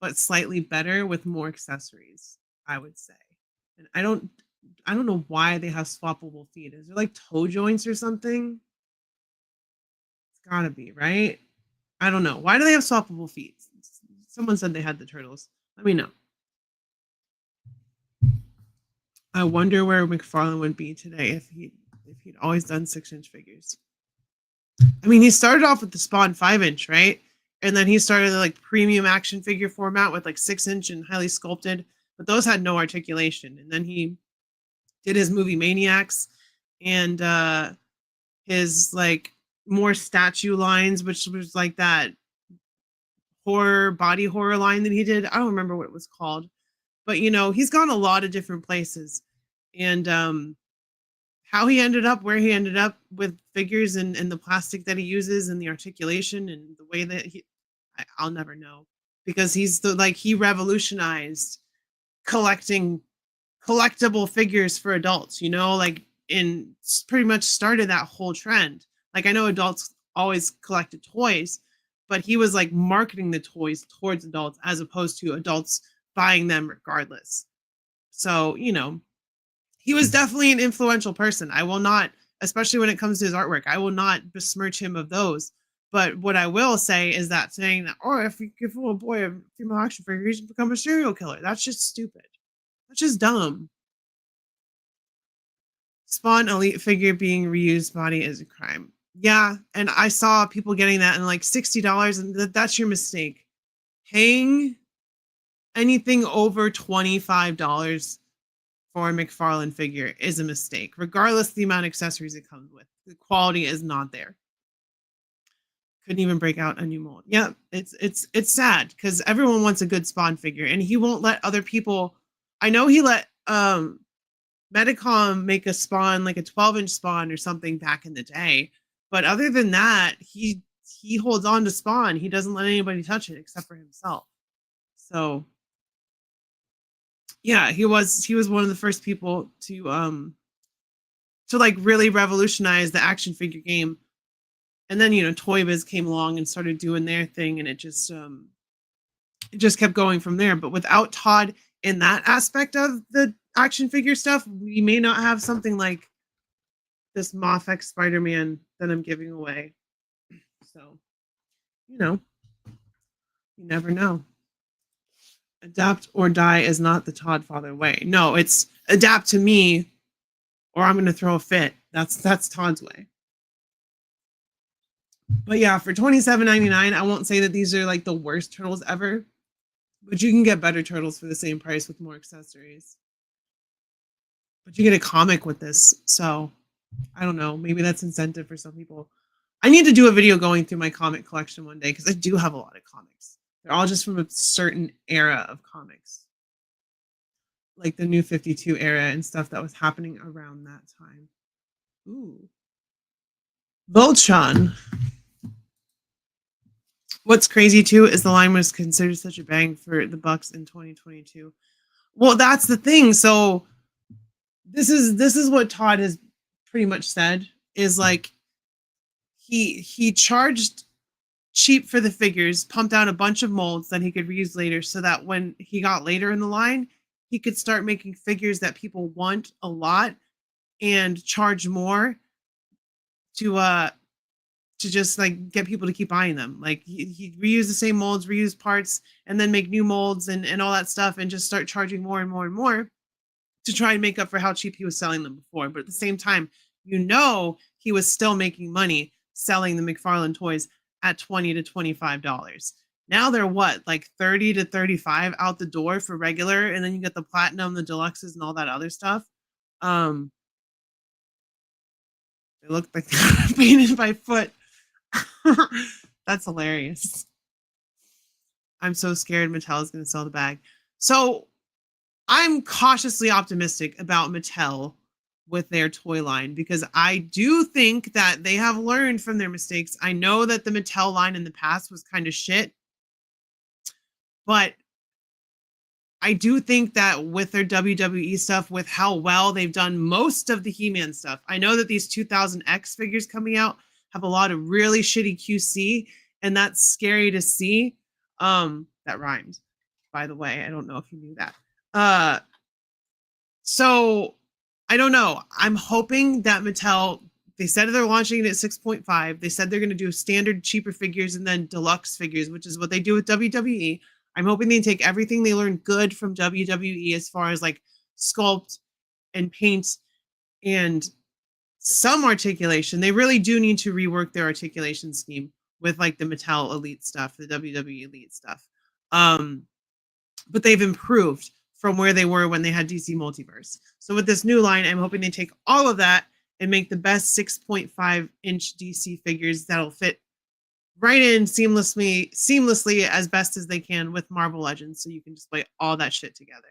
but slightly better with more accessories, I would say. And I don't know why they have swappable feet. Is there like toe joints or something? It's gotta be, right? I don't know. Why do they have swappable feet? Someone said they had the turtles. Let me know. I wonder where McFarlane would be today if he'd always done 6-inch figures. I mean, he started off with the Spawn 5-inch, right? And then he started the like premium action figure format with like 6-inch and highly sculpted, but those had no articulation. And then he did his movie Maniacs and his like more statue lines, which was like that body horror line that he did. I don't remember what it was called, but you know, he's gone a lot of different places. And how he ended up where he ended up with figures and the plastic that he uses and the articulation and the way that I'll never know, because he revolutionized collecting collectible figures for adults, you know, like pretty much started that whole trend. Like I know adults always collected toys, but he was like marketing the toys towards adults as opposed to adults buying them regardless. So, you know, he was definitely an influential person. I will not, especially when it comes to his artwork, I will not besmirch him of those. But what I will say is that saying that, oh, if you give a little boy a female action figure, he's become a serial killer. That's just stupid. That's just dumb. Spawn elite figure being reused body is a crime. Yeah, and I saw people getting that in like $60, and that's your mistake. Paying anything over $25 for a McFarlane figure is a mistake, regardless of the amount of accessories it comes with. The quality is not there. Couldn't even break out a new mold. Yeah, it's sad because everyone wants a good Spawn figure, and he won't let other people. I know he let Medicom make a Spawn, like a 12-inch Spawn or something back in the day, but other than that, he holds on to Spawn. He doesn't let anybody touch it except for himself. So yeah, he was one of the first people to like really revolutionize the action figure game. And then, you know, Toy Biz came along and started doing their thing, and it just kept going from there. But without Todd in that aspect of the action figure stuff, we may not have something like this Mafex Spider-Man that I'm giving away. So, you know, you never know. Adapt or die is not the Todd Father way. No, it's adapt to me or I'm going to throw a fit. That's Todd's way. But yeah, for $27.99, I won't say that these are like the worst turtles ever, but you can get better turtles for the same price with more accessories. But you get a comic with this, so I don't know. Maybe that's incentive for some people. I need to do a video going through my comic collection one day because I do have a lot of comics. They're all just from a certain era of comics, like the New 52 era and stuff that was happening around that time. Ooh. Voltron. What's crazy too is the line was considered such a bang for the Bucks in 2022. Well, that's the thing. So this is what Todd has pretty much said is like he charged cheap for the figures, pumped out a bunch of molds that he could reuse later so that when he got later in the line, he could start making figures that people want a lot and charge more to just like get people to keep buying them. Like he reuse the same molds, reuse parts, and then make new molds and all that stuff and just start charging more and more and more to try and make up for how cheap he was selling them before. But at the same time, you know, he was still making money selling the McFarlane toys at $20 to $25. Now they're what, like 30 to 35 out the door for regular, and then you get the platinum, the deluxes, and all that other stuff. They look like they're painted by foot. That's hilarious. I'm so scared Mattel is going to sell the bag. So I'm cautiously optimistic about Mattel with their toy line, because I do think that they have learned from their mistakes. I know that the Mattel line in the past was kind of shit, but I do think that with their WWE stuff, with how well they've done most of the He-Man stuff, I know that these 2000X figures coming out have a lot of really shitty QC, and that's scary to see. That rhymes, by the way. I don't know if you knew that. So I don't know. I'm hoping that Mattel, they said they're launching it at 6.5. They said they're going to do standard cheaper figures and then deluxe figures, which is what they do with WWE. I'm hoping they take everything they learned good from WWE as far as like sculpt and paint and some articulation. They really do need to rework their articulation scheme with like the Mattel Elite stuff, the WWE Elite stuff. But they've improved from where they were when they had DC Multiverse. So with this new line, I'm hoping they take all of that and make the best 6.5-inch DC figures that'll fit right in seamlessly as best as they can with Marvel Legends, so you can display all that shit together.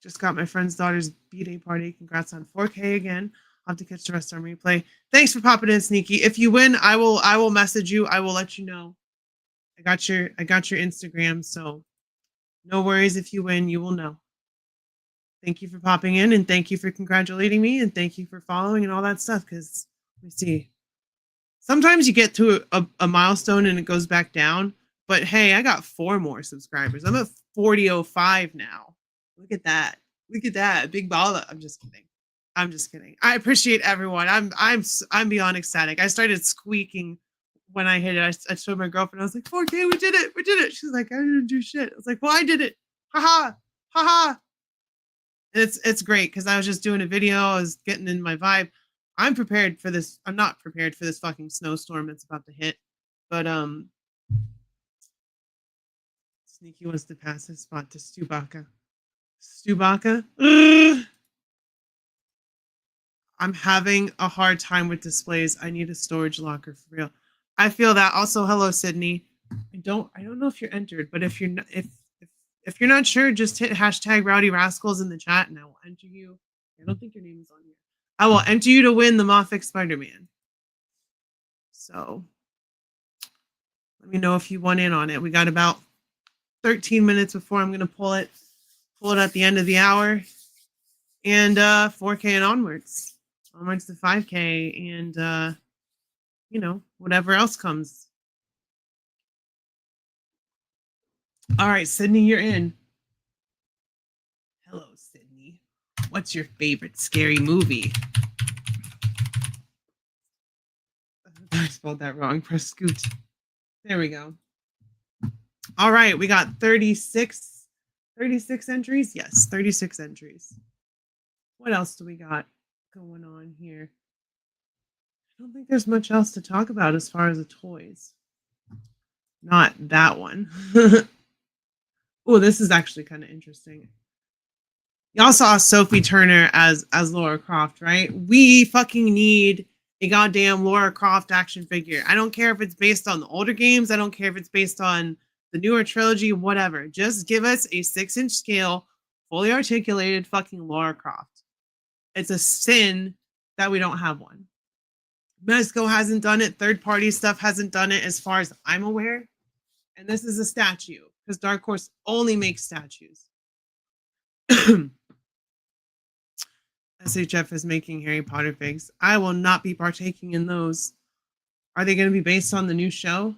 Just got my friend's daughter's B-Day party. Congrats on 4K again. I'll have to catch the rest on replay. Thanks for popping in, Sneaky. If you win, I will message you. I will let you know. I got your Instagram, so no worries. If you win, you will know. Thank you for popping in, and thank you for congratulating me, and thank you for following and all that stuff, because let me see. Sometimes you get to a milestone and it goes back down, but hey, I got 4 more subscribers. I'm at 4005 now. Look at that. Look at that. Big baller. I'm just kidding. I appreciate everyone. I'm beyond ecstatic. I started squeaking when I hit it. I showed my girlfriend. I was like, 4K, we did it. She's like, I didn't do shit. I was like, well, I did it. Haha. Haha. And it's great because I was just doing a video. I was getting in my vibe. I'm prepared for this. I'm not prepared for this fucking snowstorm that's about to hit. But Sneaky wants to pass his spot to Stubaka. Ugh. I'm having a hard time with displays. I need a storage locker for real. I feel that. Also, hello, Sydney. I don't know if you're entered, but if you're not, if you're not sure, just hit hashtag Rowdy Rascals in the chat, and I will enter you. I don't think your name is on here. I will enter you to win the Mafex Spider-Man. So let me know if you want in on it. We got about 13 minutes before I'm going to pull it at the end of the hour, and 4K and onwards to 5K, and whatever else comes. All right, Sydney, you're in. Hello, Sydney. What's your favorite scary movie? I spelled that wrong. Press scoot. There we go. All right, we got 36 entries. Yes, 36 entries. What else do we got going on here? I don't think there's much else to talk about as far as the toys. Not that one. Oh, this is actually kind of interesting. Y'all saw Sophie Turner as Lara Croft, right? We fucking need a goddamn Lara Croft action figure. I don't care if it's based on the older games. I don't care if it's based on the newer trilogy, whatever. Just give us a 6-inch scale, fully articulated fucking Lara Croft. It's a sin that we don't have one. Mezco hasn't done it. Third-party stuff hasn't done it as far as I'm aware. And this is a statue, because Dark Horse only makes statues. SHF is making Harry Potter figs. I will not be partaking in those. Are they going to be based on the new show?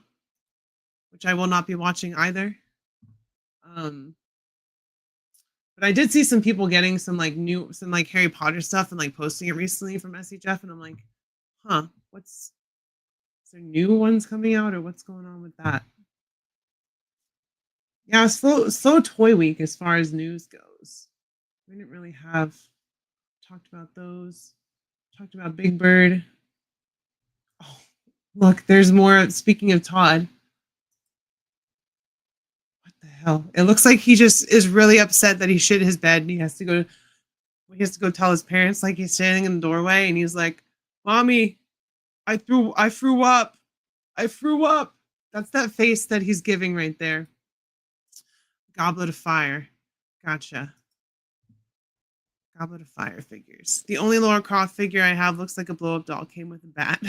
Which I will not be watching either. But I did see some people getting some Harry Potter stuff and like posting it recently from SHF, and I'm like, huh, is there new ones coming out, or what's going on with that? Yeah, slow Toy Week as far as news goes. We didn't really have talked about those. Talked about Big Bird. Oh, look, there's more. Speaking of Todd. What the hell? It looks like he just is really upset that he shit his bed and he has to go tell his parents, like he's standing in the doorway and he's like, Mommy, I threw up. That's that face that he's giving right there. Goblet of Fire. Gotcha. Goblet of Fire figures. The only Lara Croft figure I have looks like a blow-up doll. Came with a bat.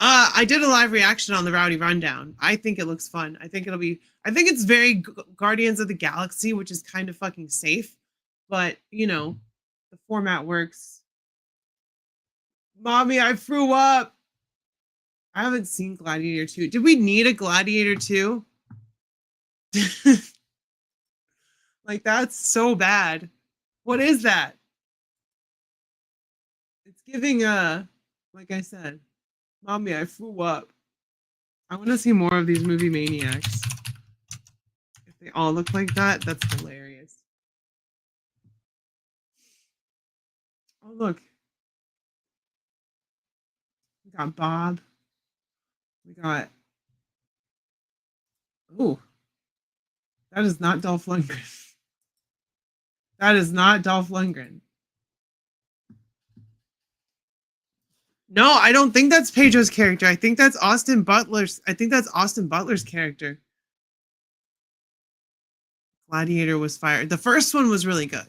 I did a live reaction on the Rowdy Rundown. I think it looks fun. I think it's very Guardians of the Galaxy, which is kind of fucking safe. But, you know, the format works. Mommy, I threw up. I haven't seen Gladiator 2. Did we need a Gladiator 2? Like, that's so bad. What is that? It's giving, like I said, Mommy, I threw up. I want to see more of these movie maniacs. If they all look like that, that's hilarious. Oh, look. We got Bob. We got... Ooh. That is not Dolph Lundgren. That is not Dolph Lundgren. No, I don't think that's Pedro's character. I think that's Austin Butler's character. Gladiator was fired. The first one was really good.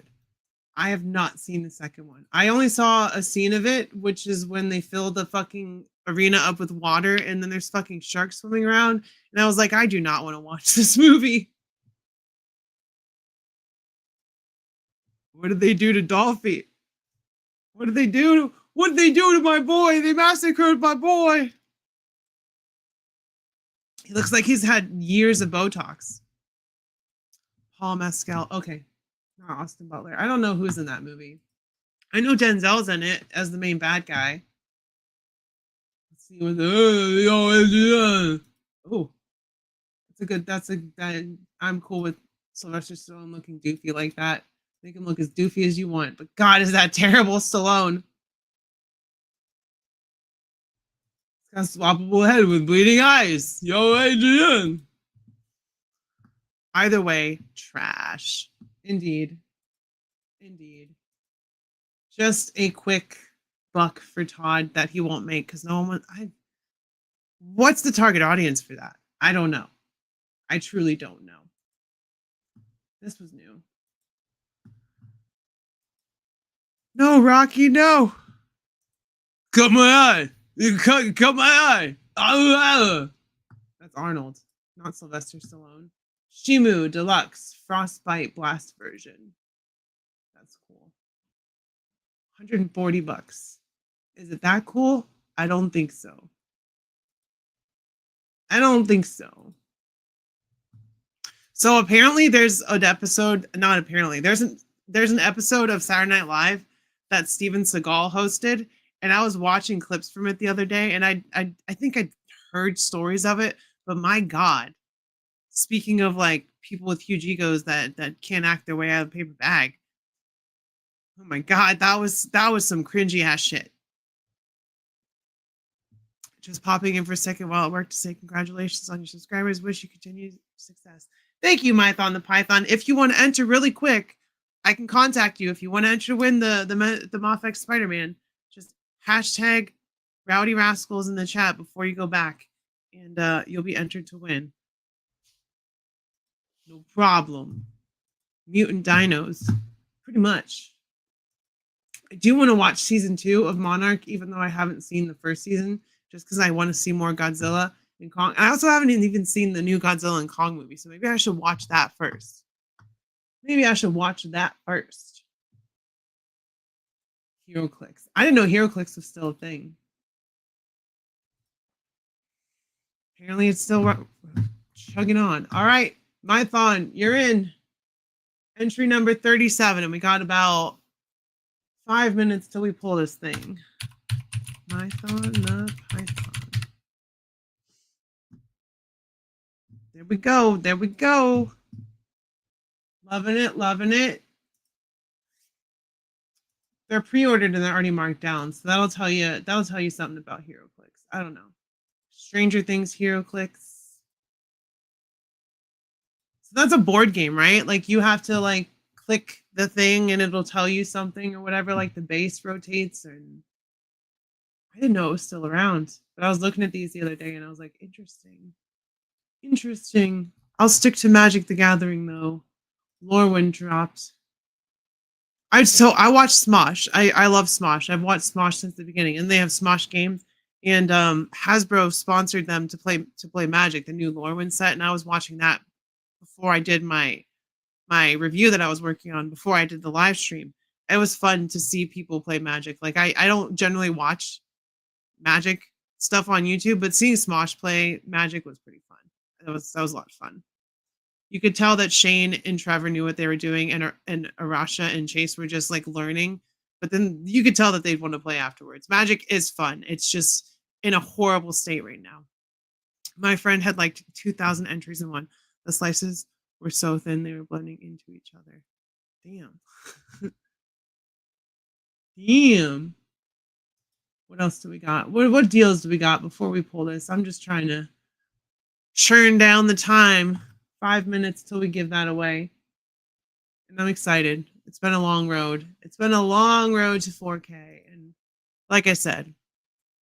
I have not seen the second one. I only saw a scene of it, which is when they fill the fucking arena up with water and then there's fucking sharks swimming around. And I was like, I do not want to watch this movie. What did they do to Dolphy? What did they do? What did they do to my boy? They massacred my boy. He looks like he's had years of Botox. Paul Mescal. Okay. Not Austin Butler. I don't know who's in that movie. I know Denzel's in it as the main bad guy. Let's see what oh. I'm cool with Sylvester Stallone looking doofy like that. Make him look as doofy as you want. But God, is that terrible, Stallone. He's got a swappable head with bleeding eyes. Yo, Adrian. Either way, trash. Indeed. Indeed. Just a quick buck for Todd that he won't make because no one... What's the target audience for that? I don't know. I truly don't know. This was new. No, Rocky, no. Cut my eye. You cut my eye. That's Arnold, not Sylvester Stallone. Shimu Deluxe Frostbite Blast version. That's cool. $140. Is it that cool? I don't think so. I don't think so. So apparently there's an episode, not apparently, there's an episode of Saturday Night Live that Steven Seagal hosted, and I was watching clips from it the other day, and I think I'd heard stories of it, but my God, speaking of like people with huge egos that can't act their way out of a paper bag, oh my God, that was some cringy ass shit. Just popping in for a second while at work to say congratulations on your subscribers. Wish you continued success. Thank you, Mython the Python. If you want to enter really quick, I can contact you. If you want to enter to win the Mafex Spider-Man, just hashtag Rowdy Rascals in the chat before you go back, and you'll be entered to win. No problem. Mutant Dinos, pretty much. I do want to watch season 2 of Monarch, even though I haven't seen the first season, just because I want to see more Godzilla and Kong. I also haven't even seen the new Godzilla and Kong movie, so maybe I should watch that first. Maybe I should watch that first. HeroClix. I didn't know HeroClix was still a thing. Apparently it's still chugging on. All right, Mython, you're in. Entry number 37, and we got about 5 minutes till we pull this thing. Mython the Python. There we go. There we go. Loving it, loving it. They're pre-ordered and they're already marked down, so that'll tell you something about HeroClix. I don't know. Stranger Things HeroClix. So that's a board game, right? Like you have to like click the thing and it'll tell you something or whatever, like the base rotates, and I didn't know it was still around. But I was looking at these the other day and I was like, interesting. Interesting. I'll stick to Magic the Gathering though. Lorwyn dropped. I watched Smosh. I love Smosh. I've watched Smosh since the beginning, and they have Smosh games. And Hasbro sponsored them to play Magic, the new Lorwyn set, and I was watching that before I did my review that I was working on before I did the live stream. It was fun to see people play Magic. Like I don't generally watch Magic stuff on YouTube, but seeing Smosh play Magic was pretty fun. That was a lot of fun. You could tell that Shane and Trevor knew what they were doing, and Arasha and Chase were just like learning. But then you could tell that they'd want to play afterwards. Magic is fun. It's just in a horrible state right now. My friend had like 2,000 entries in one. The slices were so thin they were blending into each other. Damn. Damn. What else do we got? What deals do we got before we pull this? I'm just trying to churn down the time. 5 minutes till we give that away. And I'm excited. It's been a long road. It's been a long road to 4K. And like I said,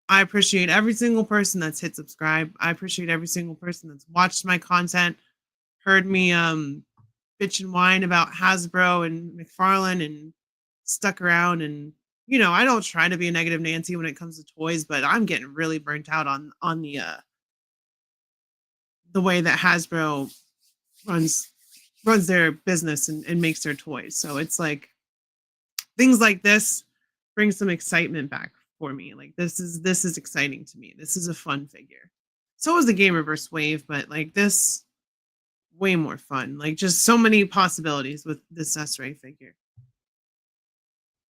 I appreciate every single person that's hit subscribe. I appreciate every single person that's watched my content, heard me bitch and whine about Hasbro and McFarlane and stuck around. And, you know, I don't try to be a negative Nancy when it comes to toys, but I'm getting really burnt out on the way that Hasbro runs their business and makes their toys. So it's like things like this bring some excitement back for me. Like this is exciting to me. This is a fun figure. So is the Gamerverse Wave, but like this way more fun. Like just so many possibilities with this S-Ray figure.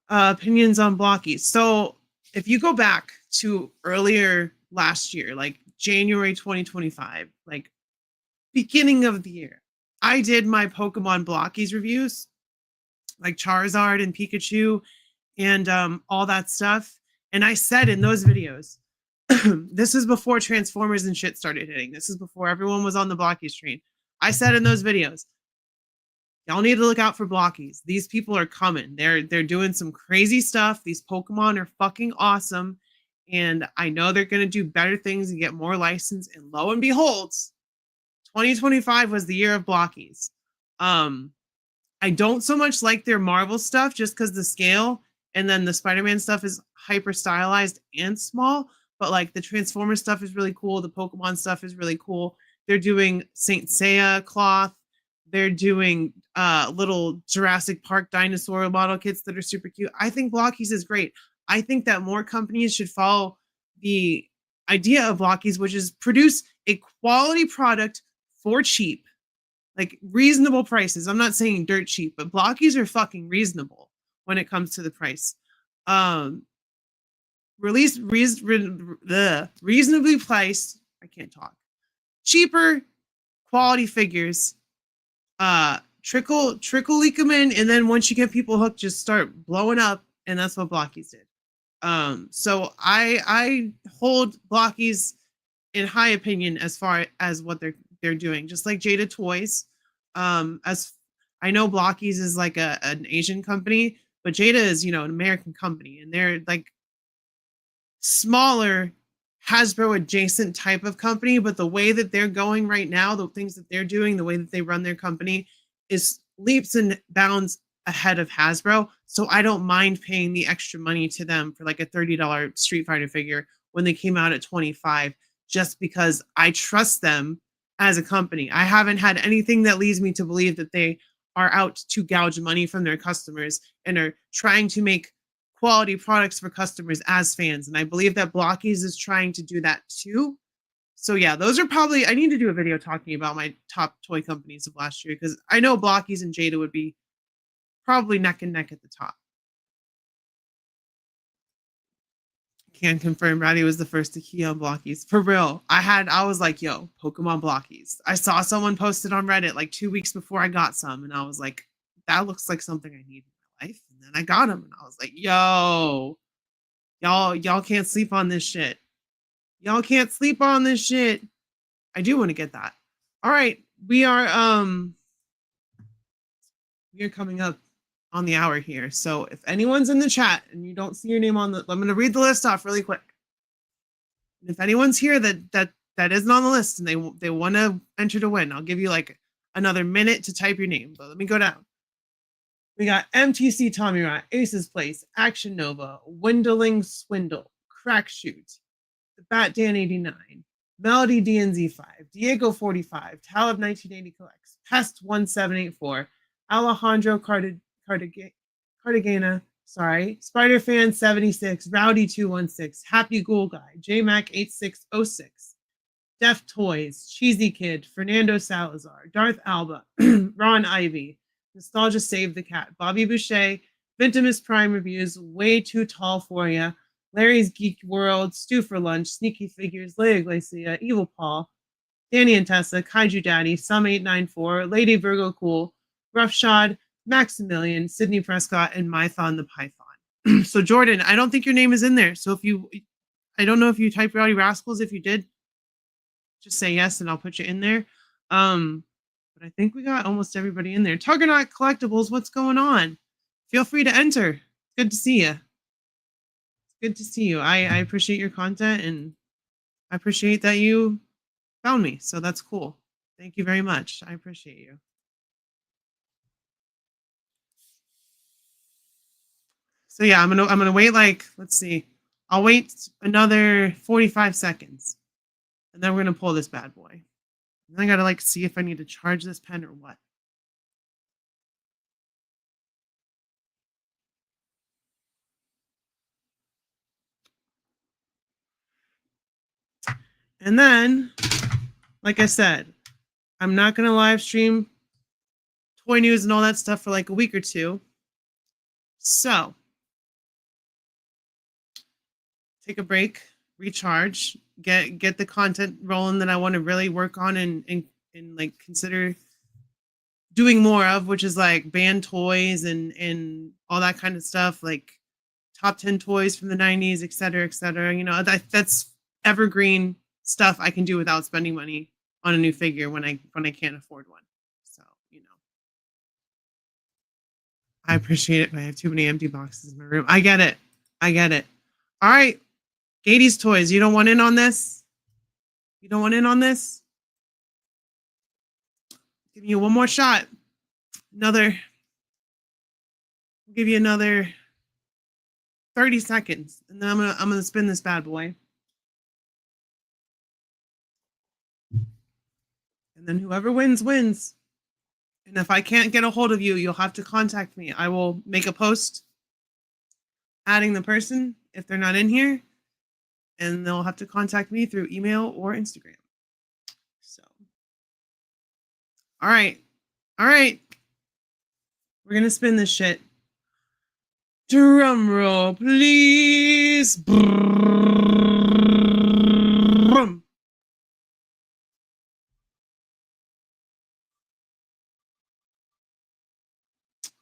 Opinions on Blocky. So if you go back to earlier last year, like January 2025, like beginning of the year, I did my Pokemon Blockies reviews, like Charizard and Pikachu and all that stuff. And I said in those videos, this is before Transformers and shit started hitting. This is before everyone was on the Blockies train. I said in those videos, y'all need to look out for Blockies. These people are coming. They're doing some crazy stuff. These Pokemon are fucking awesome. And I know they're going to do better things and get more license. And lo and behold, 2025 was the year of Blockies. I don't so much like their Marvel stuff just because the scale and then the Spider-Man stuff is hyper stylized and small. But like the Transformer stuff is really cool. The Pokemon stuff is really cool. They're doing Saint Seiya cloth. They're doing little Jurassic Park dinosaur model kits that are super cute. I think Blockies is great. I think that more companies should follow the idea of Blockies, which is produce a quality product for cheap, like reasonable prices. I'm not saying dirt cheap, but Blockies are fucking reasonable when it comes to the price. Reasonably priced. I can't talk. Cheaper quality figures. Trickle leak them in, and then once you get people hooked, just start blowing up, and that's what Blockies did. So I hold Blockies in high opinion as far as what they're doing, just like Jada Toys. As I know Blockies is like an Asian company, but Jada is, you know, an American company, and they're like smaller Hasbro adjacent type of company. But the way that they're going right now, the things that they're doing, the way that they run their company is leaps and bounds ahead of Hasbro. So I don't mind paying the extra money to them for like a $30 Street Fighter figure when they came out at $25, just because I trust them as a company. I haven't had anything that leads me to believe that they are out to gouge money from their customers and are trying to make quality products for customers as fans. And I believe that Blockies is trying to do that too. So yeah, those are probably, I need to do a video talking about my top toy companies of last year, because I know Blockies and Jada would be probably neck and neck at the top. Can confirm Rowdy was the first to key on Blockies. For real. I was like, yo, Pokemon Blockies. I saw someone posted on Reddit like 2 weeks before I got some, and I was like, that looks like something I need in my life. And then I got them, and I was like, yo, y'all can't sleep on this shit. Y'all can't sleep on this shit. I do want to get that. All right, we are coming up on the hour here. So if anyone's in the chat and you don't see your name on the, I'm going to read the list off really quick. And if anyone's here that isn't on the list and they want to enter to win, I'll give you like another minute to type your name, but let me go down. We got MTC Tommy Rat, Ace's Place, Action Nova, Windling Swindle, Crack Shoot, The Bat Dan 89, Melody DNZ5, Diego 45, Talib 1980 Collects, Pest 1784, Alejandro Cartagena, Spider Fan 76, Rowdy 216, Happy Ghoul Guy, JMac 8606, Def Toys, Cheesy Kid, Fernando Salazar, Darth Alba, Ron Ivy, Nostalgia Save the Cat, Bobby Boucher, Ventimus Prime Reviews, Way Too Tall For Ya, Larry's Geek World, Stew for Lunch, Sneaky Figures, Leia Glacia, Evil Paul, Danny and Tessa, Kaiju Daddy, Sum 894, Lady Virgo Cool, Roughshod, Maximilian, Sydney Prescott, and Mython the Python. So Jordan, I don't think your name is in there. So I don't know if you typed Rowdy Rascals. If you did, just say yes and I'll put you in there. But I think we got almost everybody in there. Tuggernaut Collectibles, what's going on? Feel free to enter. Good to see you. Good to see you. I appreciate your content and I appreciate that you found me. So that's cool. Thank you very much. I appreciate you. So yeah, I'm gonna wait like, let's see. I'll wait another 45 seconds. And then we're gonna pull this bad boy. And then I gotta like see if I need to charge this pen or what. And then, like I said, I'm not gonna live stream toy news and all that stuff for like a week or two. So take a break, recharge, get the content rolling that I want to really work on and like consider doing more of, which is like band toys and all that kind of stuff, like top 10 toys from the 90s, et cetera, et cetera. You know, that's evergreen stuff I can do without spending money on a new figure when I can't afford one. So, you know, I appreciate it, but I have too many empty boxes in my room. I get it. All right, Gady's Toys, you don't want in on this? You don't want in on this? Give you one more shot. I'll give you another 30 seconds, and then I'm gonna spin this bad boy. And then whoever wins, wins. And if I can't get a hold of you, you'll have to contact me. I will make a post adding the person if they're not in here, and they'll have to contact me through email or Instagram. So, all right. We're gonna spin this shit. Drum roll, please. Brum.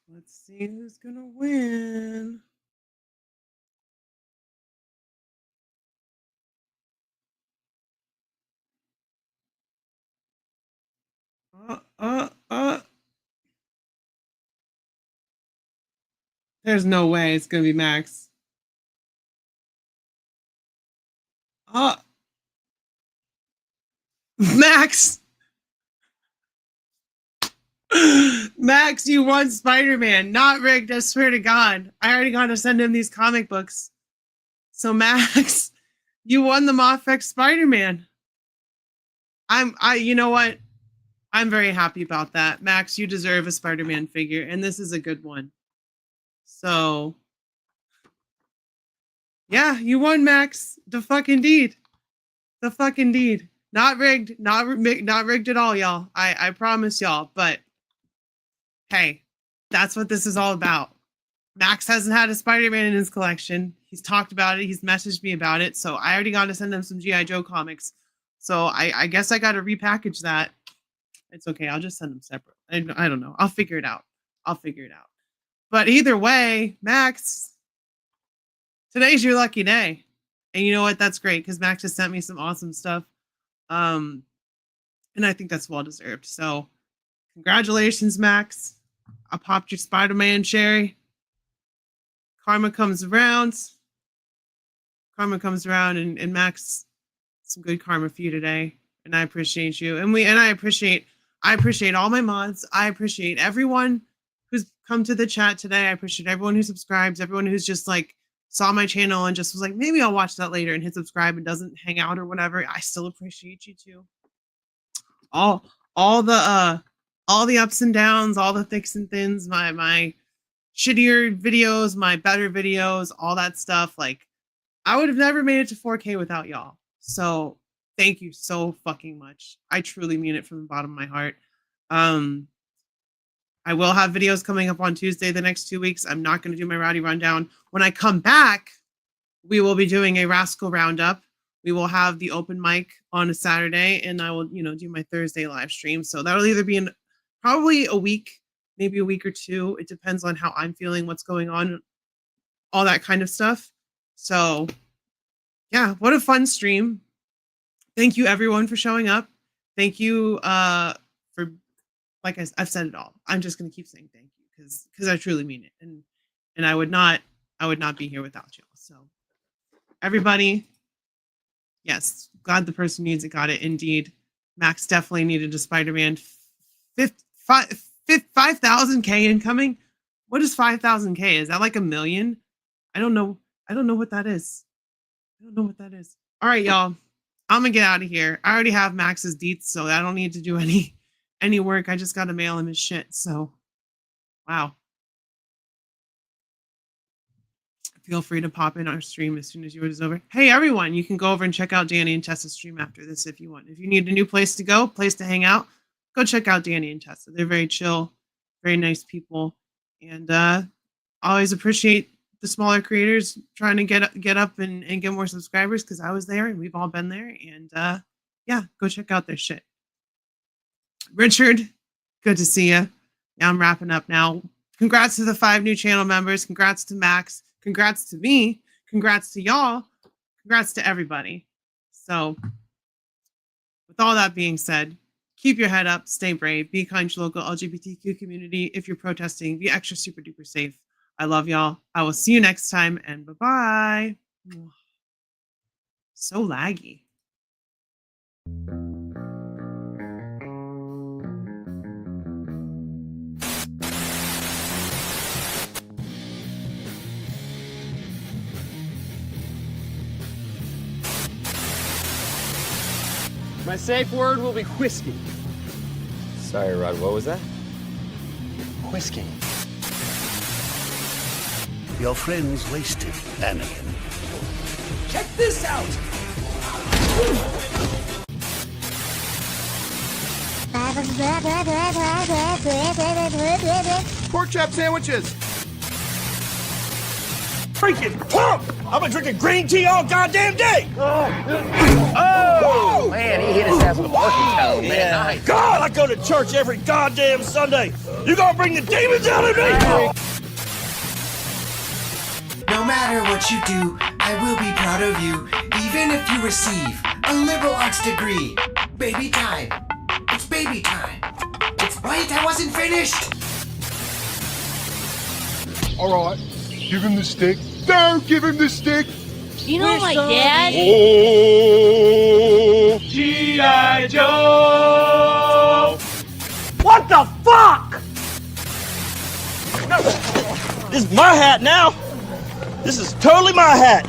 Let's see who's gonna win. There's no way it's gonna be Max. Max! Max, you won Spider-Man. Not rigged, I swear to God. I already got to send him these comic books. So Max, you won the Mafex Spider-Man. You know what? I'm very happy about that. Max, you deserve a Spider-Man figure, and this is a good one. So, yeah, you won, Max. The fuck indeed. Not rigged. Not rigged at all, y'all. I promise y'all. But hey, that's what this is all about. Max hasn't had a Spider-Man in his collection. He's talked about it. He's messaged me about it. So I already got to send him some G.I. Joe comics. So I guess I got to repackage that. It's okay. I'll just send them separate. I don't know. I'll figure it out. But either way, Max, today's your lucky day. And you know what? That's great because Max has sent me some awesome stuff. And I think that's well deserved. So congratulations, Max. I popped your Spider-Man cherry. Karma comes around, and Max, some good karma for you today. And I appreciate you. And I I appreciate all my mods. I appreciate everyone who's come to the chat today. I appreciate everyone who subscribes, everyone who's just like saw my channel and just was like, maybe I'll watch that later and hit subscribe and doesn't hang out or whatever. I still appreciate you too. All the ups and downs, all the thicks and thins, my shittier videos, my better videos, all that stuff. Like, I would have never made it to 4K without y'all. So thank you so fucking much. I truly mean it from the bottom of my heart. I will have videos coming up on Tuesday the next 2 weeks. I'm not going to do my Rowdy Rundown. When I come back, we will be doing a Rascal Roundup. We will have the open mic on a Saturday, and I will, do my Thursday live stream. So that'll either be in probably a week, maybe a week or two. It depends on how I'm feeling, what's going on, all that kind of stuff. So yeah, what a fun stream. Thank you everyone for showing up. Thank you for, like I've said it all. I'm just going to keep saying thank you because I truly mean it. And I would not be here without you. So everybody, yes, glad the person needs it got it. Indeed. Max definitely needed a Spider-Man. 5,000K incoming. What is 5,000K? Is that like a million? I don't know what that is. All right, y'all. I'm gonna get out of here. I already have Max's deets, so I don't need to do any work. I just gotta mail him his shit. So, wow. Feel free to pop in our stream as soon as yours is over. Hey, everyone, you can go over and check out Danny and Tessa's stream after this if you want. If you need a new place to go, place to hang out, go check out Danny and Tessa. They're very chill, very nice people, and always appreciate the smaller creators trying to get up and get more subscribers, because I was there and we've all been there. And yeah, go check out their shit. Richard, good to see you. Yeah, I'm wrapping up now. Congrats to the 5 new channel members. Congrats to Max. Congrats to me. Congrats to y'all. Congrats to everybody. So with all that being said, keep your head up, stay brave, be kind to your local LGBTQ community. If you're protesting, be extra super duper safe. I love y'all. I will see you next time, and bye-bye. So laggy. My safe word will be whiskey. Sorry, Rod, what was that? Whiskey. Your friend's wasted, Anakin. Check this out! Pork chop sandwiches! Freaking pump! I've been drinking green tea all goddamn day! Oh! Man, he hit his ass with a parking towel, man. Nice. God, I go to church every goddamn Sunday! You gonna bring the demons out of me? No matter what you do, I will be proud of you, even if you receive a liberal arts degree. Baby time. It's baby time. Wait, I wasn't finished! Alright, give him the stick. Don't give him the stick! You know my dad? Oh, G.I. Joe! What the fuck? This is my hat now! This is totally my hat!